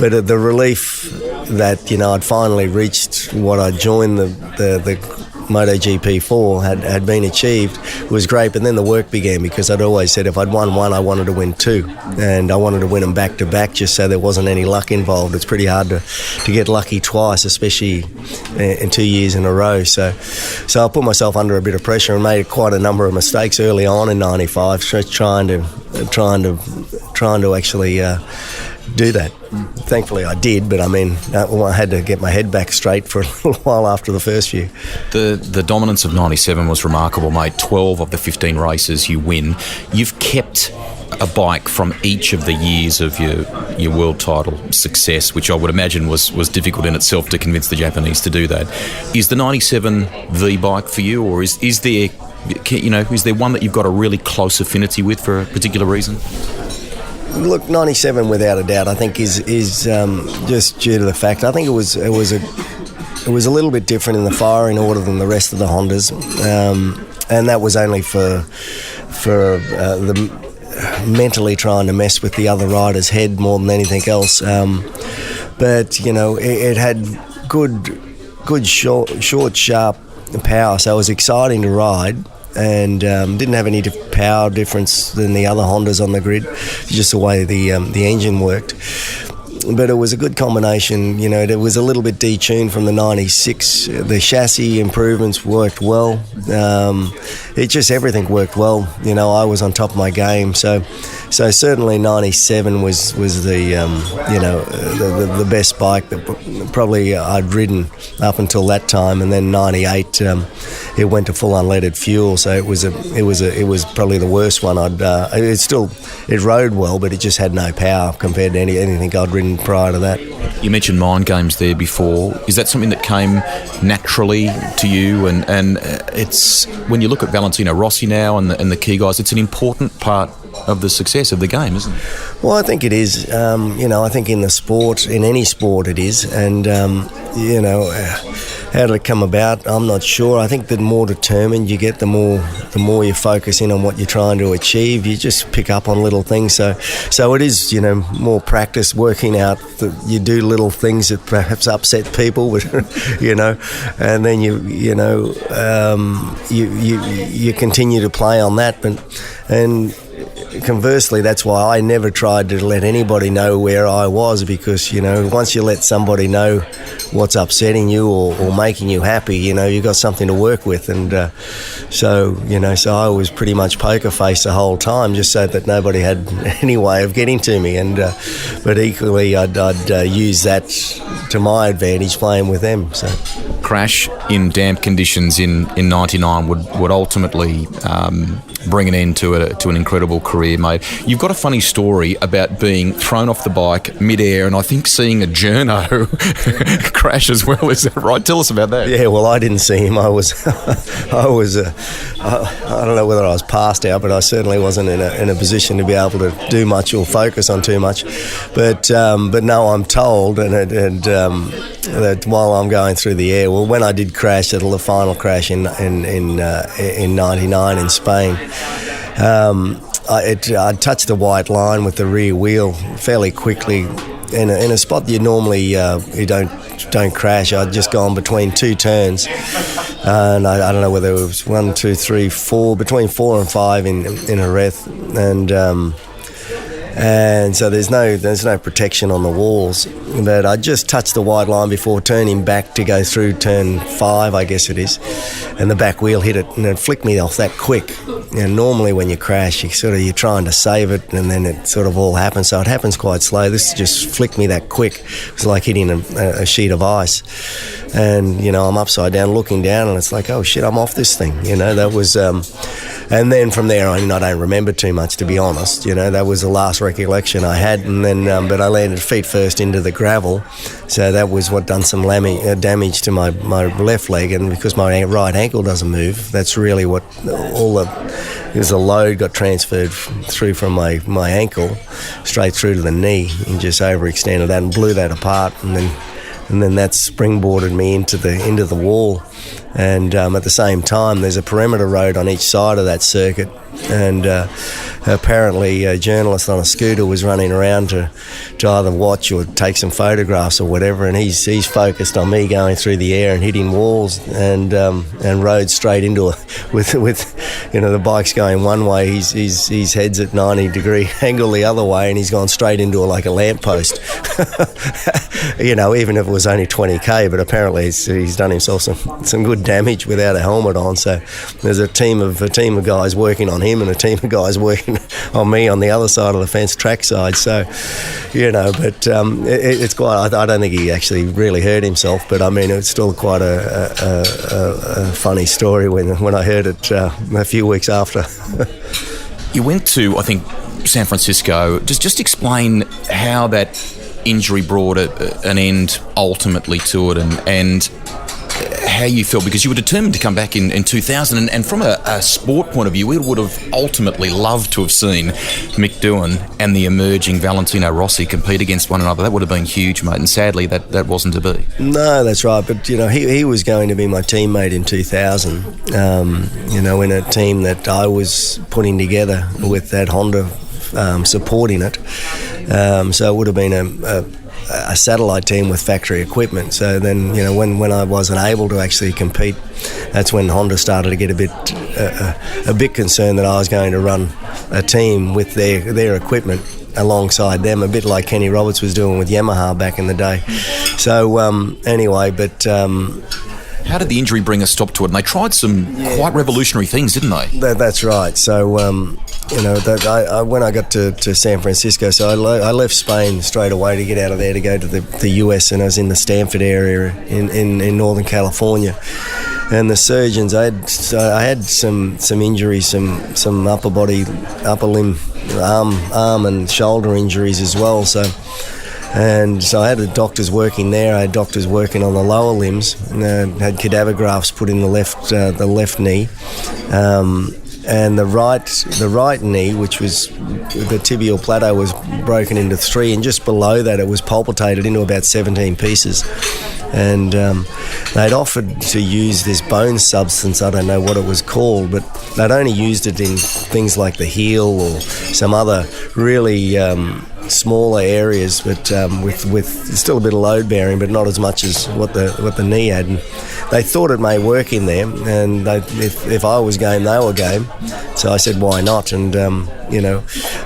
Speaker 3: but the relief that, I'd finally reached what I joined the MotoGP for had been achieved was great. But then the work began, because I'd always said if I'd won one, I wanted to win 2, and I wanted to win them back to back, just so there wasn't any luck involved. It's pretty hard to get lucky twice, especially in 2 years in a row. So I put myself under a bit of pressure and made quite a number of mistakes early on in 95, trying to actually do that. Thankfully I did, but I had to get my head back straight for a little while after the first few.
Speaker 2: The dominance of 97 was remarkable, mate. 12 of the 15 races you win. You've kept a bike from each of the years of your world title success, which I would imagine was difficult in itself to convince the Japanese to do that. Is the 97 the bike for you, or is there one that you've got a really close affinity with for a particular reason?
Speaker 3: Look, 97 without a doubt, I think is just due to the fact I think it was a little bit different in the firing order than the rest of the Hondas, and that was only for mentally trying to mess with the other rider's head more than anything else. But it had good short, sharp power, so it was exciting to ride. And didn't have any power difference than the other Hondas on the grid, just the way the engine worked. But it was a good combination. It was a little bit detuned from the 96. The chassis improvements worked well. Everything worked well. I was on top of my game. So certainly 97 was the best bike that probably I'd ridden up until that time. And then 98, it went to full unleaded fuel. So it was probably the worst one. It rode well, but it just had no power compared to anything I'd ridden prior to that.
Speaker 2: You mentioned mind games there before. Is that something that came naturally to you? And it's when you look at Valentino Rossi now and the key guys, it's an important part of the success of the game, isn't it?
Speaker 3: Well, I think it is. I think in any sport it is. And, how did it come about? I'm not sure. I think the more determined you get, the more you focus in on what you're trying to achieve. You just pick up on little things. So it is, more practice, working out that you do little things that perhaps upset people, but and then you continue to play on that. And conversely, that's why I never tried to let anybody know where I was, because once you let somebody know what's upsetting you or making you happy, you've got something to work with. And so I was pretty much poker face the whole time, just so that nobody had any way of getting to me. And but equally, I'd use that to my advantage playing with them. So
Speaker 2: crash in damp conditions in 99 would ultimately bring an end to an incredible career, mate. You've got a funny story about being thrown off the bike mid-air and I think seeing a journo crash as well. Is that right? Tell us about that.
Speaker 3: Yeah, well, I didn't see him. I don't know whether I was passed out, but I certainly wasn't in a position to be able to do much or focus on too much. But no, I'm told, that while I'm going through the air, well, when I did crash, the final crash in 99 in Spain, I touched the white line with the rear wheel fairly quickly in a spot you normally you don't crash. I'd just gone between two turns, and I don't know whether it was 1, 2, 3, 4, between 4 and 5 in Jerez, and so there's no protection on the walls. But I just touched the white line before turning back to go through turn 5, I guess it is, and the back wheel hit it, and it flicked me off that quick. And normally when you crash, you're trying to save it, and then it sort of all happens. So it happens quite slow. This just flicked me that quick. It was like hitting a sheet of ice. And, I'm upside down looking down, and it's like, oh shit, I'm off this thing. That was, and then from there, I don't remember too much, to be honest. That was the last recollection I had. And then, but I landed feet first into the gravel. So that was what done some damage to my left leg. And because my right ankle doesn't move, that's really what the load got transferred through from my ankle straight through to the knee, and just overextended that and blew that apart. And then that springboarded me into the wall. And at the same time, there's a perimeter road on each side of that circuit, and apparently a journalist on a scooter was running around to either watch or take some photographs or whatever, and he's focused on me going through the air and hitting walls and rode straight into with the bike's going one way, his head's at 90-degree angle the other way, and he's gone straight into like a lamppost. Even if it was only 20k, but apparently he's done himself some good damage without a helmet on. So there's a team of guys working on him and a team of guys working on me on the other side of the fence, trackside. So but it's quite. I don't think he actually really hurt himself, but I mean it's still quite a funny story when I heard it a few weeks after.
Speaker 2: You went to, I think, San Francisco. Just explain how that injury brought an end ultimately to it, and how you felt, because you were determined to come back in 2000, and from a sport point of view, we would have ultimately loved to have seen Mick Doohan and the emerging Valentino Rossi compete against one another. That would have been huge, mate, and sadly that wasn't to be.
Speaker 3: No, that's right, but he was going to be my teammate in 2000, in a team that I was putting together with that Honda supporting it. So it would have been a satellite team with factory equipment. So then, when I wasn't able to actually compete, that's when Honda started to get a bit concerned that I was going to run a team with their equipment alongside them, a bit like Kenny Roberts was doing with Yamaha back in the day. So anyway, but
Speaker 2: how did the injury bring a stop to it? And they tried some quite revolutionary things, didn't they?
Speaker 3: That's right. So when I got to San Francisco, so I left Spain straight away to get out of there to go to the US, and I was in the Stanford area in Northern California. And the surgeons, I had some injuries, some upper limb, arm and shoulder injuries as well. So I had the doctors working there. I had doctors working on the lower limbs. Had cadaver grafts put in the left knee. And the right knee, which was the tibial plateau, was broken into 3, and just below that it was pulpitated into about 17 pieces. And they'd offered to use this bone substance, I don't know what it was called, but they'd only used it in things like the heel or some other really smaller areas, but with still a bit of load bearing, but not as much as what the knee had. And they thought it may work in there, and if I was game, they were game. So I said, why not? And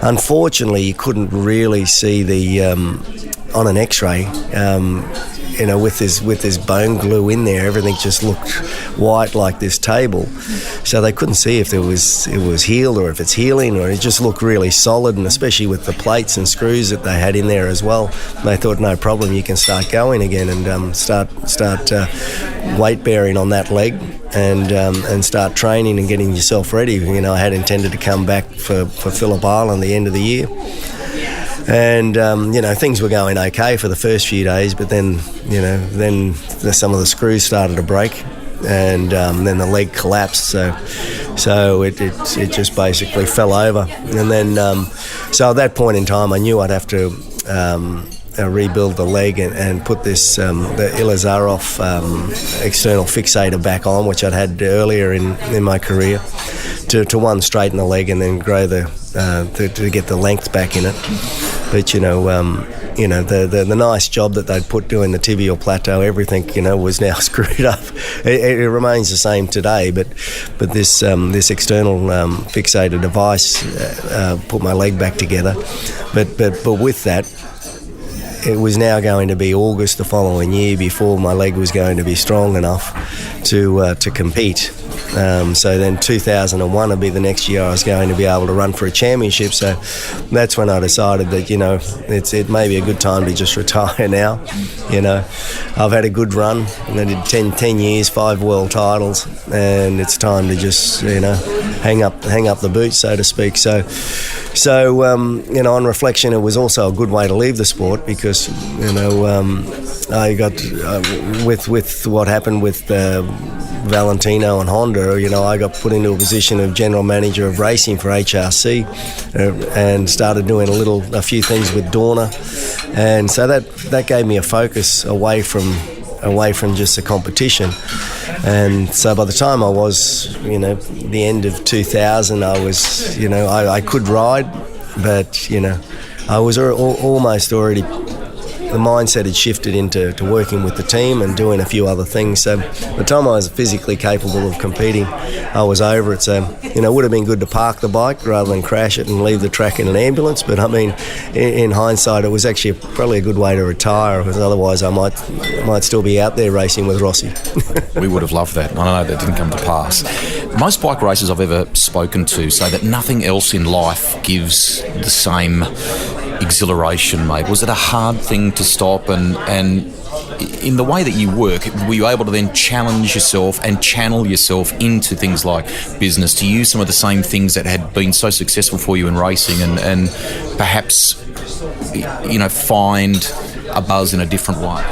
Speaker 3: unfortunately, you couldn't really see the on an X-ray. With this bone glue in there, everything just looked white like this table. So they couldn't see if it was healed or if it's healing, or it just looked really solid, and especially with the plates and screws that they had in there as well. They thought, no problem, you can start going again and start weight bearing on that leg and start training and getting yourself ready. I had intended to come back for Phillip Island the end of the year. And, things were going okay for the first few days, but then some of the screws started to break, and then the leg collapsed. So it just basically fell over. And then, so at that point in time, I knew I'd have to rebuild the leg and put this, the Ilazarov external fixator back on, which I'd had earlier in my career, to one, straighten the leg and then grow to get the length back in it. But the nice job that they'd put doing the tibial plateau, everything was now screwed up. It remains the same today, but this external fixator device put my leg back together. But with that, it was now going to be August the following year before my leg was going to be strong enough to compete. So then 2001 would be the next year I was going to be able to run for a championship. So that's when I decided that, it may be a good time to just retire now. I've had a good run. I did 10 years, 5 world titles, and it's time to just, hang up the boots, so to speak. So on reflection, it was also a good way to leave the sport because, I got, with what happened with Valentino and Honda, I got put into a position of general manager of racing for HRC and started doing a few things with Dorna, and so that gave me a focus away from just the competition. And so by the time I was, the end of 2000, I was, I could ride, but I was almost already. The mindset had shifted into working with the team and doing a few other things. So by the time I was physically capable of competing, I was over it. So, it would have been good to park the bike rather than crash it and leave the track in an ambulance. But I mean, in hindsight, it was actually probably a good way to retire, because otherwise I might still be out there racing with Rossi.
Speaker 2: We would have loved that. I know that didn't come to pass. Most bike racers I've ever spoken to say that nothing else in life gives the same exhilaration, mate. Was it a hard thing to stop, and in the way that you work, were you able to then challenge yourself and channel yourself into things like business, to use some of the same things that had been so successful for you in racing and perhaps find a buzz in a different way?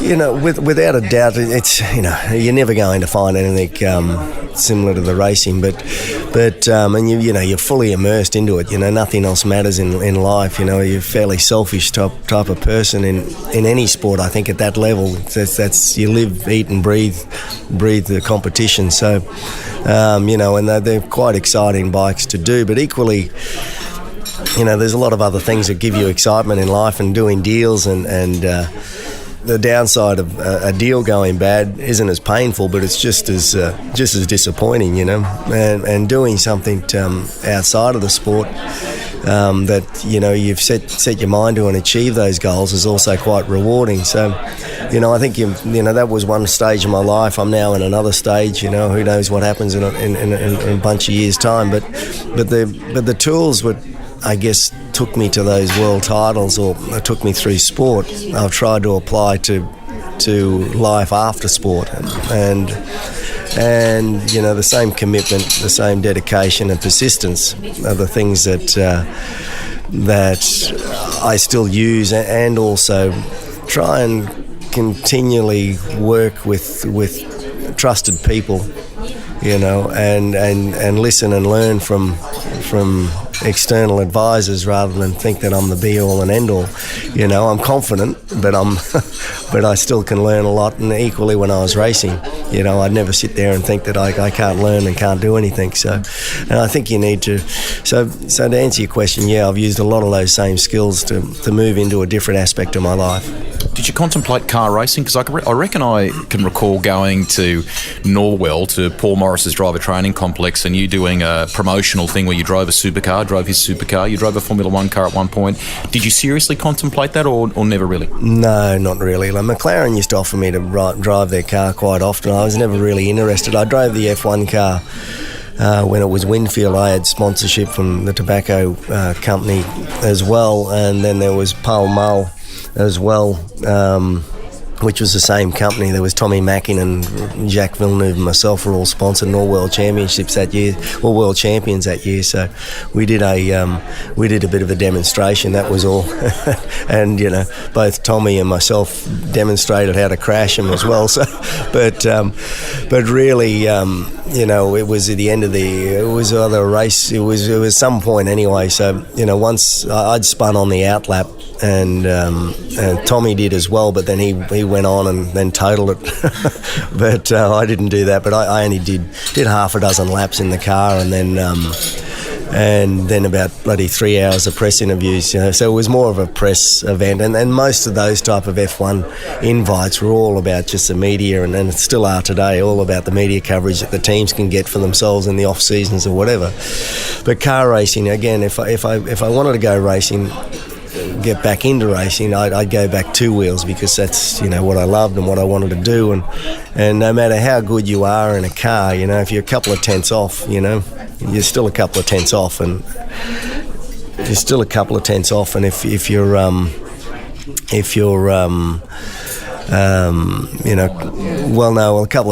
Speaker 3: without a doubt, it's you're never going to find anything similar to the racing, but and you're fully immersed into it. Nothing else matters in life. You're a fairly selfish type of person in any sport. I think at that level, that's you live, eat, and breathe the competition. So, and they're quite exciting bikes to do, but equally, there's a lot of other things that give you excitement in life, and doing deals and the downside of a deal going bad isn't as painful, but it's just as disappointing, and doing something outside of the sport that you've set your mind to and achieve those goals is also quite rewarding. So, I think that was one stage of my life. I'm now in another stage. Who knows what happens in a bunch of years' time, but the tools would, I guess, took me to those world titles, or took me through sport, I've tried to apply to life after sport, and the same commitment, the same dedication and persistence are the things that I still use, and also try and continually work with trusted people, and listen and learn from external advisors rather than think that I'm the be-all and end-all. I'm confident, but I still can learn a lot. And equally, when I was racing, I'd never sit there and think that I can't learn and can't do anything. So, and I think you need to. So to answer your question, I've used a lot of those same skills to move into a different aspect of my life.
Speaker 2: Did you contemplate car racing? Because I reckon I can recall going to Norwell, to Paul Morris's driver training complex, and you doing a promotional thing where you drove his supercar, you drove a Formula One car at one point. Did you seriously contemplate that, or never really?
Speaker 3: No, not really. McLaren used to offer me to drive their car quite often. I was never really interested. I drove the F1 car when it was Winfield. I had sponsorship from the tobacco company as well, and then there was Pall Mall as well, which was the same company. There was Tommy Mackin and Jacques Villeneuve and myself were all sponsored, and all world championships that year, or world champions that year. So we did a bit of a demonstration. That was all, and both Tommy and myself demonstrated how to crash them as well. So, but really, it was at the end of it was either a race. It was some point anyway. So once I'd spun on the outlap, and Tommy did as well, but then he went on and then totaled it. But I didn't do that, but I only did half a dozen laps in the car, and then about bloody 3 hours of press interviews. So it was more of a press event, and most of those type of F1 invites were all about just the media, and still are today, all about the media coverage that the teams can get for themselves in the off seasons or whatever. But car racing, again, if I wanted to go racing, get back into racing, I'd go back two wheels, because that's what I loved and what I wanted to do, and no matter how good you are in a car, if you're a couple of tenths off, you're still a couple of tenths off, and if you're a couple of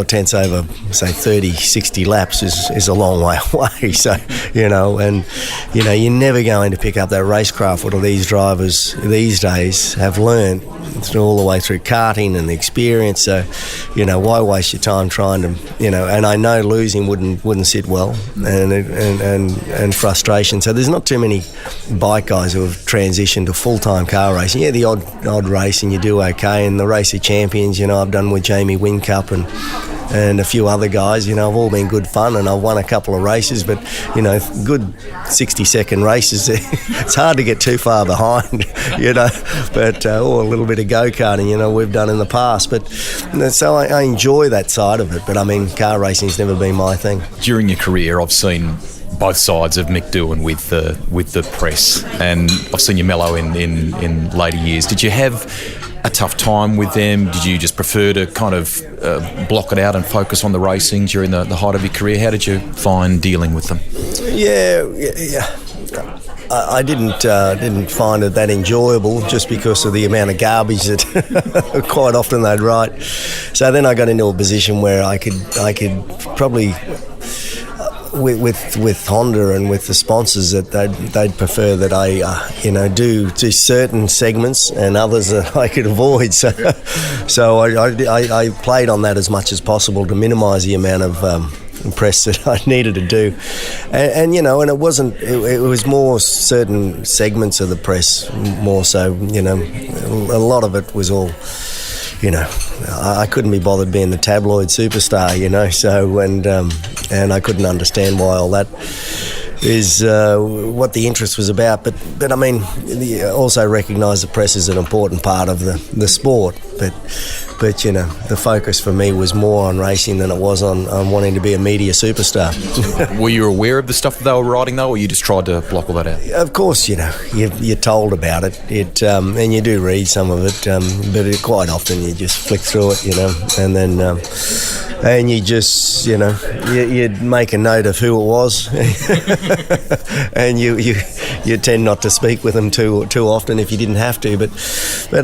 Speaker 3: tenths over, say 30, 60 laps is a long way away. So, you're never going to pick up that racecraft. What these drivers these days have learned all the way through karting and the experience. So, why waste your time trying to, and I know losing wouldn't sit well, and frustration. So there's not too many bike guys who have transitioned to full-time car racing. Yeah, the odd race and you do okay, and the race of champions, I've done with Jamie Whincup and a few other guys, have all been good fun, and I've won a couple of races, but, good 60-second races, it's hard to get too far behind, but, or a little bit of go-karting, we've done in the past, but, so I enjoy that side of it, but, car racing's never been my thing.
Speaker 2: During your career, I've seen both sides of Mick Doohan with the press, and I've seen you mellow in later years. Did you have a tough time with them? Did you just prefer to kind of block it out and focus on the racing during the height of your career? How did you find dealing with them? Yeah.
Speaker 3: I didn't find it that enjoyable, just because of the amount of garbage that quite often they'd write. So then I got into a position where I could probably, with Honda and with the sponsors that they'd prefer that I do certain segments and others that I could avoid. So I played on that as much as possible to minimise the amount of press that I needed to do, and it wasn't. It was more certain segments of the press more so. A lot of it was all. I couldn't be bothered being the tabloid superstar, so, and I couldn't understand why all that is what the interest was about. But I mean, also recognise the press is an important part of the sport, but the focus for me was more on racing than it was on wanting to be a media superstar.
Speaker 2: Were you aware of the stuff that they were writing, though, or you just tried to block all that out?
Speaker 3: Of course, you're told about it, and you do read some of it, but quite often you just flick through it, and then and you just, you'd make a note of who it was, and you tend not to speak with them too often if you didn't have to. But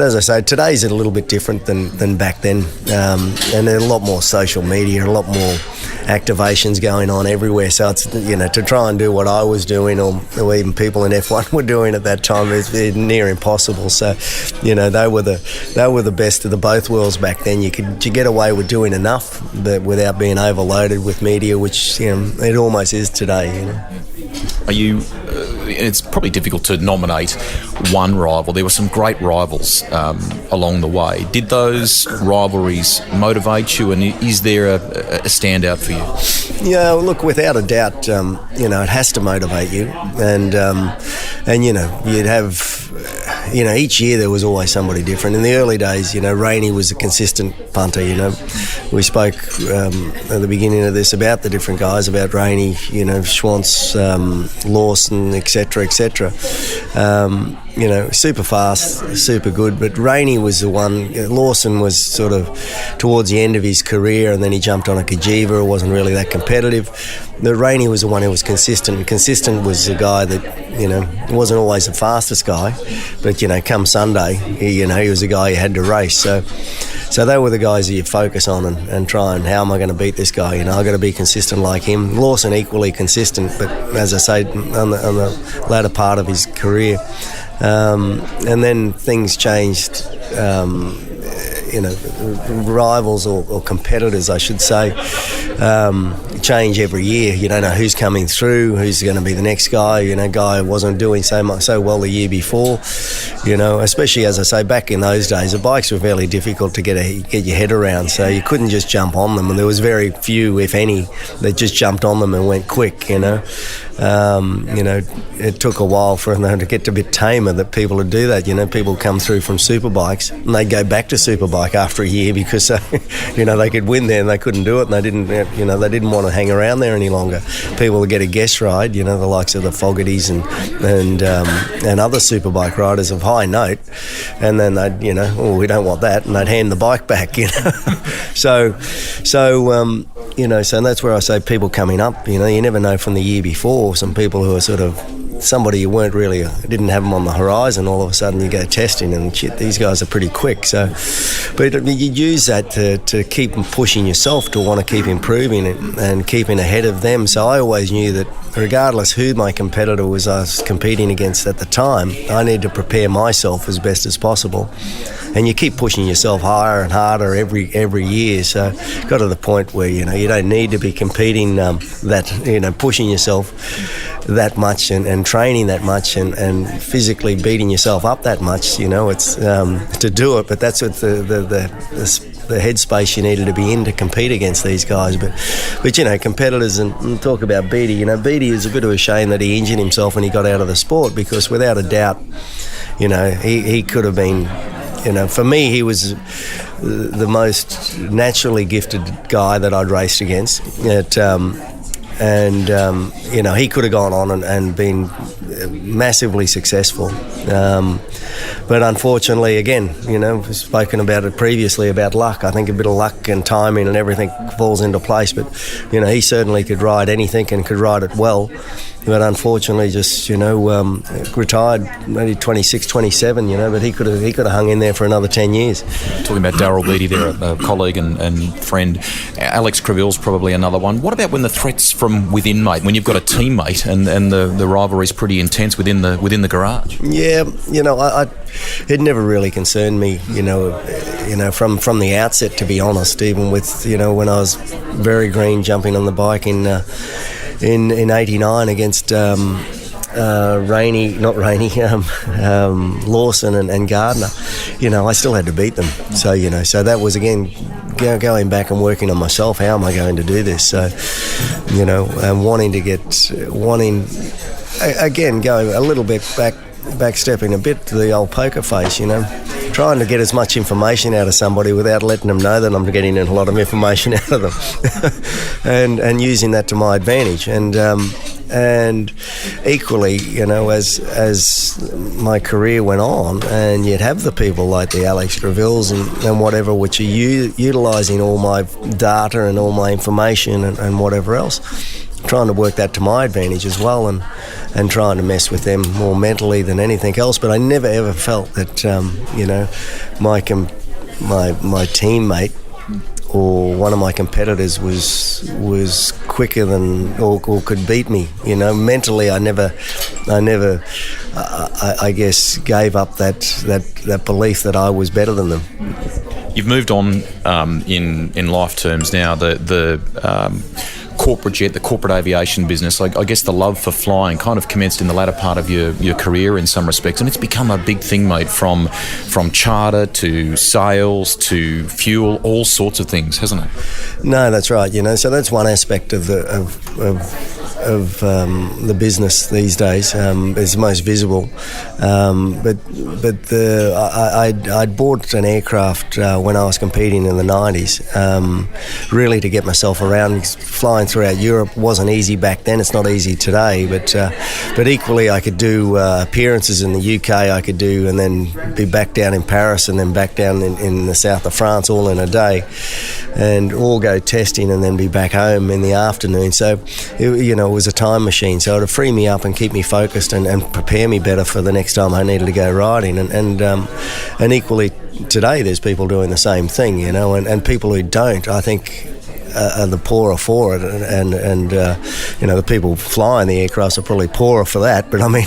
Speaker 3: as I say, today's a little bit different than back then, and there's a lot more social media, a lot more activations going on everywhere. So it's to try and do what I was doing, or even people in F1 were doing at that time, is near impossible. So they were the best of the both worlds back then. You get away with doing enough, but without being overloaded with media, which it almost is today.
Speaker 2: Are you? It's probably difficult to nominate one rival. There were some great rivals along the way. Did those rivalries motivate you, and is there a standout for you?
Speaker 3: Yeah, well, look, without a doubt, it has to motivate you, and you'd have. Each year there was always somebody different. In the early days, Rainey was a consistent punter. We spoke at the beginning of this about the different guys, about Rainey, Schwantz, Lawson, etc., etc. Super fast, super good, but Rainey was the one. Lawson was sort of towards the end of his career, and then he jumped on a Kajiva. It wasn't really that competitive. But Rainey was the one who was consistent. Consistent was the guy that, wasn't always the fastest guy, but, come Sunday, he was the guy you had to race. So they were the guys that you focus on and try and, how am I going to beat this guy? I've got to be consistent like him. Lawson equally consistent, but as I say, on the latter part of his career. And then things changed, rivals or competitors, I should say, change every year. You don't know who's coming through, who's going to be the next guy. Guy who wasn't doing so well the year before. Especially, as I say, back in those days, the bikes were fairly difficult to get your head around, so you couldn't just jump on them, and there was very few, if any, that just jumped on them and went quick. It took a while for them to get a bit tamer, that people would do that. People come through from superbikes and they'd go back to superbike after a year because they could win there and they couldn't do it, and they didn't want to hang around there any longer. People would get a guest ride, the likes of the Fogartys and other superbike riders of high note, and then they'd we don't want that, and they'd hand the bike back. So that's where I say people coming up. You never know from the year before. Some people who are sort of somebody you weren't really, didn't have them on the horizon, all of a sudden you go testing and shit, these guys are pretty quick. So, but you use that to keep pushing yourself, to want to keep improving and keeping ahead of them. So I always knew that regardless who my competitor was I was competing against at the time, I need to prepare myself as best as possible. And you keep pushing yourself higher and harder every year. So got to the point where you don't need to be competing pushing yourself that much and training that much and physically beating yourself up that much. It's to do it. But that's what the headspace you needed to be in to compete against these guys. But competitors, and talk about Beattie. Beattie is a bit of a shame that he injured himself when he got out of the sport, because without a doubt, he could have been. For me, he was the most naturally gifted guy that I'd raced against. He could have gone on and been massively successful. But unfortunately, again, we've spoken about it previously about luck. I think a bit of luck and timing and everything falls into place. But, he certainly could ride anything and could ride it well. but unfortunately just, retired maybe 26, 27, but he could have hung in there for another 10 years.
Speaker 2: Talking about Darryl Beattie there, a colleague and friend. Alex Creville's probably another one. What about when the threats from within, mate, when you've got a teammate and the rivalry's pretty intense within the garage?
Speaker 3: Yeah, it never really concerned me, from the outset, to be honest, even with, when I was very green jumping on the bike in 89 against Lawson and Gardner. I still had to beat them. So that was, again, going back and working on myself. How am I going to do this? So, again, going a little bit backstepping a bit to the old poker face, trying to get as much information out of somebody without letting them know that I'm getting a lot of information out of them, and using that to my advantage. And equally, as my career went on, and you'd have the people like the Alex Gravilles and whatever, which are utilising all my data and all my information and whatever else, trying to work that to my advantage as well, and trying to mess with them more mentally than anything else. But I never ever felt that my teammate or one of my competitors was quicker than or could beat me. Mentally, I guess gave up that belief that I was better than them.
Speaker 2: You've moved on in life terms now. The corporate jet, the corporate aviation business, I guess the love for flying kind of commenced in the latter part of your career in some respects, and it's become a big thing, mate, from charter to sales to fuel, all sorts of things, hasn't it? No, that's right. So that's one aspect of the business these days. Is most visible, but I'd bought an aircraft when I was competing in the 90s, really to get myself around. Flying throughout Europe wasn't easy back then. It's not easy today, but equally I could do appearances in the UK. I could do, and then be back down in Paris, and then back down in the south of France, all in a day, and all go testing, and then be back home in the afternoon. So it was a time machine, so it'd free me up and keep me focused and prepare me better for the next time I needed to go riding. And equally today, there's people doing the same thing, and people who don't, I think, are the poorer for it, and the people flying the aircrafts are probably poorer for that. But I mean,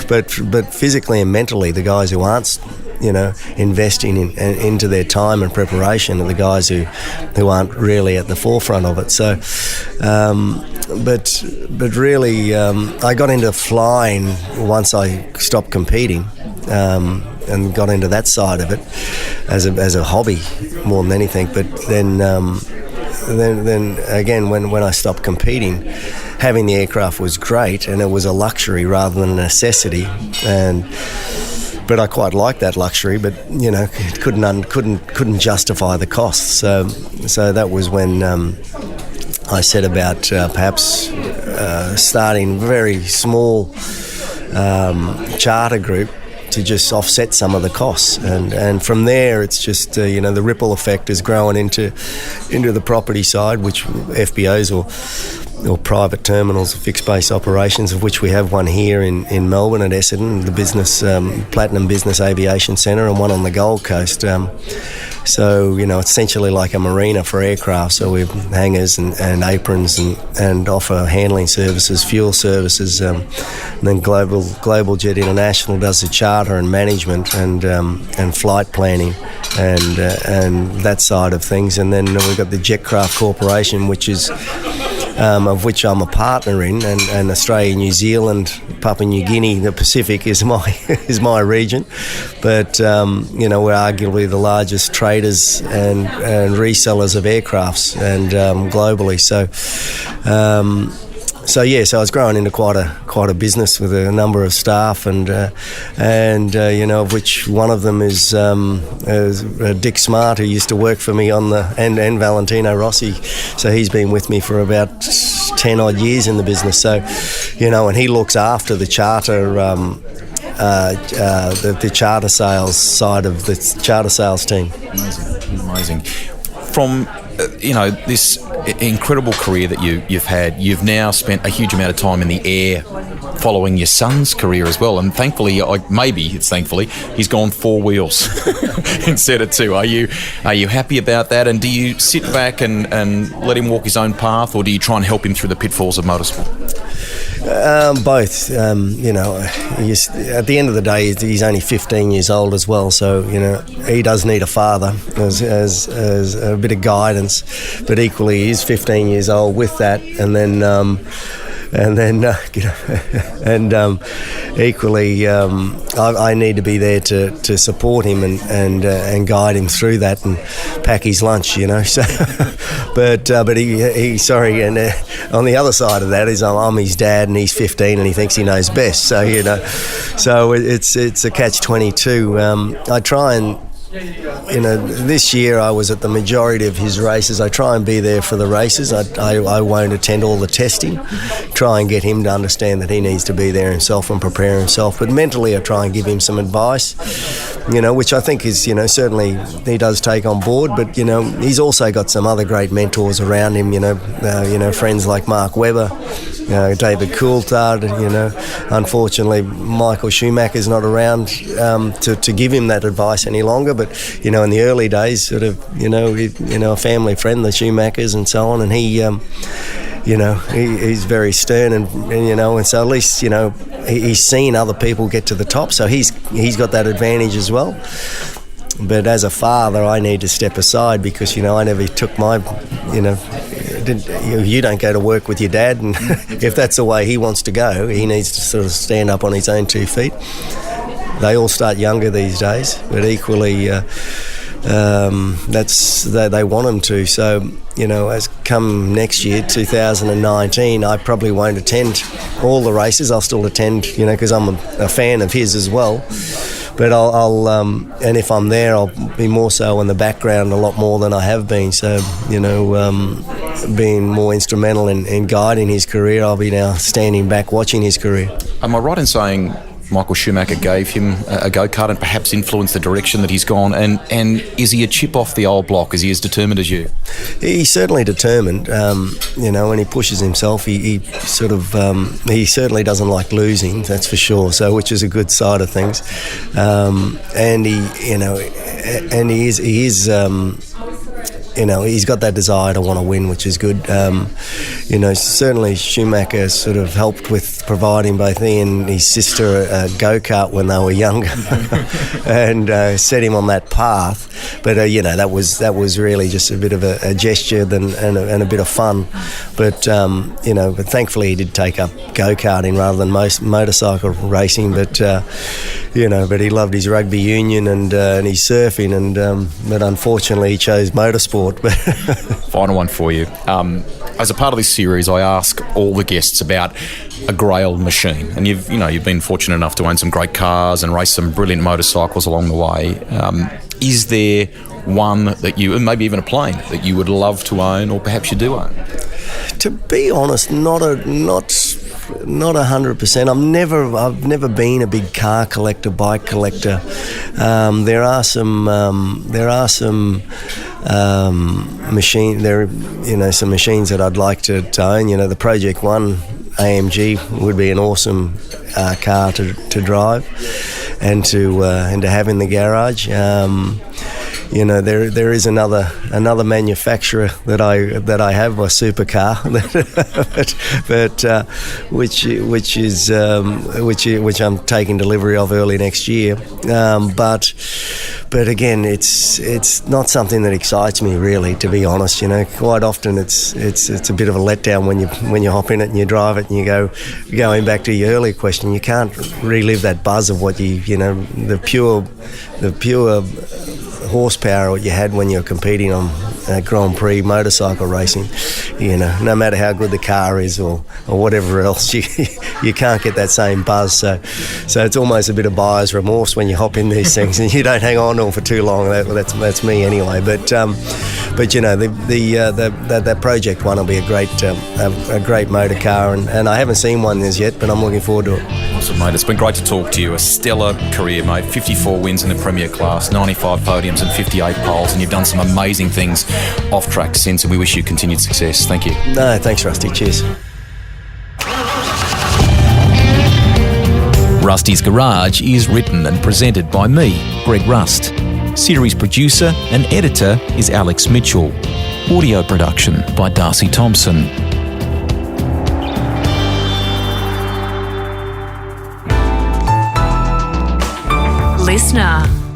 Speaker 2: but physically and mentally, the guys who aren't, investing into their time and preparation are the guys who aren't really at the forefront of it. So, but really, I got into flying once I stopped competing, and got into that side of it as a hobby more than anything. But then again, when I stopped competing, having the aircraft was great, and it was a luxury rather than a necessity. But I quite liked that luxury, but couldn't justify the costs. So that was when I set about perhaps starting very small charter group to just offset some of the costs, and from there it's just the ripple effect is growing into the property side, which FBOs or private terminals, fixed base operations, of which we have one here in Melbourne at Essendon, the business Platinum Business Aviation Centre, and one on the Gold Coast. So essentially like a marina for aircraft. So we have hangars and aprons and offer handling services, fuel services. And then Global Jet International does the charter and management and flight planning and that side of things. And then we've got the Jetcraft Corporation, which is of which I'm a partner in, and Australia, New Zealand, Papua New Guinea, the Pacific is my region. But we're arguably the largest traders and resellers of aircrafts and globally. So I was growing into quite a business with a number of staff, and of which one of them is Dick Smart, who used to work for me on and Valentino Rossi. So he's been with me for about 10 odd years in the business. So, and he looks after the charter. The charter sales side of the charter sales team. Amazing. From this incredible career that you've had, you've now spent a huge amount of time in the air following your son's career as well, and thankfully, he's gone 4 wheels instead of 2. Are you happy about that, and do you sit back and let him walk his own path, or do you try and help him through the pitfalls of motorsport?
Speaker 3: Both. At the end of the day, he's only 15 years old as well, so he does need a father as a bit of guidance, but equally he's 15 years old with that, equally, I need to be there to support him and guide him through that and pack his lunch, So, but he sorry, and on the other side of that is I'm his dad and he's 15 and he thinks he knows best. So so it's a catch-22. I try and. This year I was at the majority of his races. I try and be there for the races. I won't attend all the testing. Try and get him to understand that he needs to be there himself and prepare himself. But mentally I try and give him some advice, which I think is, certainly he does take on board. But, he's also got some other great mentors around him, friends like Mark Webber, David Coulthard, Unfortunately, Michael Schumacher's not around to give him that advice any longer. But, in the early days, sort of, a family friend, the Schumachers and so on, and he, he's very stern and so at least, he's seen other people get to the top, so he's got that advantage as well. But as a father, I need to step aside because, I never took my, you don't go to work with your dad, and if that's the way he wants to go, he needs to sort of stand up on his own 2 feet. They all start younger these days, but equally they want them to. So, as come next year, 2019, I probably won't attend all the races. I'll still attend, because I'm a fan of his as well. But I'll and if I'm there, I'll be more so in the background a lot more than I have been. So, being more instrumental in guiding his career, I'll be now standing back watching his career.
Speaker 2: Am I right in saying Michael Schumacher gave him a go-kart and perhaps influenced the direction that he's gone? And is he a chip off the old block? Is he as determined as you? He's
Speaker 3: certainly determined. When he pushes himself, he he certainly doesn't like losing, that's for sure. So, which is a good side of things. And he is. He's got that desire to want to win, which is good. Certainly Schumacher sort of helped with providing both he and his sister a go-kart when they were younger and set him on that path. But, that was really just a bit of a gesture and a bit of fun. But, but thankfully he did take up go-karting rather than most motorcycle racing. But, but he loved his rugby union and his surfing. But unfortunately he chose motorsport.
Speaker 2: Final one for you. As a part of this series, I ask all the guests about a grail machine, and you've been fortunate enough to own some great cars and race some brilliant motorcycles along the way. Is there one that you, and maybe even a plane, that you would love to own, or perhaps you do own?
Speaker 3: To be honest, not 100%. I've never been a big car collector, bike collector. There are some some machines that I'd like to own. The Project One AMG would be an awesome car to drive and to have in the garage. There is another manufacturer that I have, a supercar, which I'm taking delivery of early next year. But again, it's not something that excites me really, to be honest. Quite often it's a bit of a letdown when you hop in it and you drive it and you go. Going back to your earlier question, you can't relive that buzz of what the pure horsepower what you had when you were competing on Grand Prix motorcycle racing. No matter how good the car is or whatever else, you can't get that same buzz. So it's almost a bit of buyer's remorse when you hop in these things and you don't hang on to them for too long. That's me anyway. But that Project One will be a great motor car, and I haven't seen one as yet, but I'm looking forward to it.
Speaker 2: Awesome, mate. It's been great to talk to you. A stellar career, mate. 54 wins in the Premier Class, 95 podiums and 58 poles, and you've done some amazing things off track since, and we wish you continued success. Thank you.
Speaker 3: No, thanks, Rusty. Cheers.
Speaker 2: Rusty's Garage is written and presented by me, Greg Rust. Series producer and editor is Alex Mitchell. Audio production by Darcy Thompson.
Speaker 5: Listener.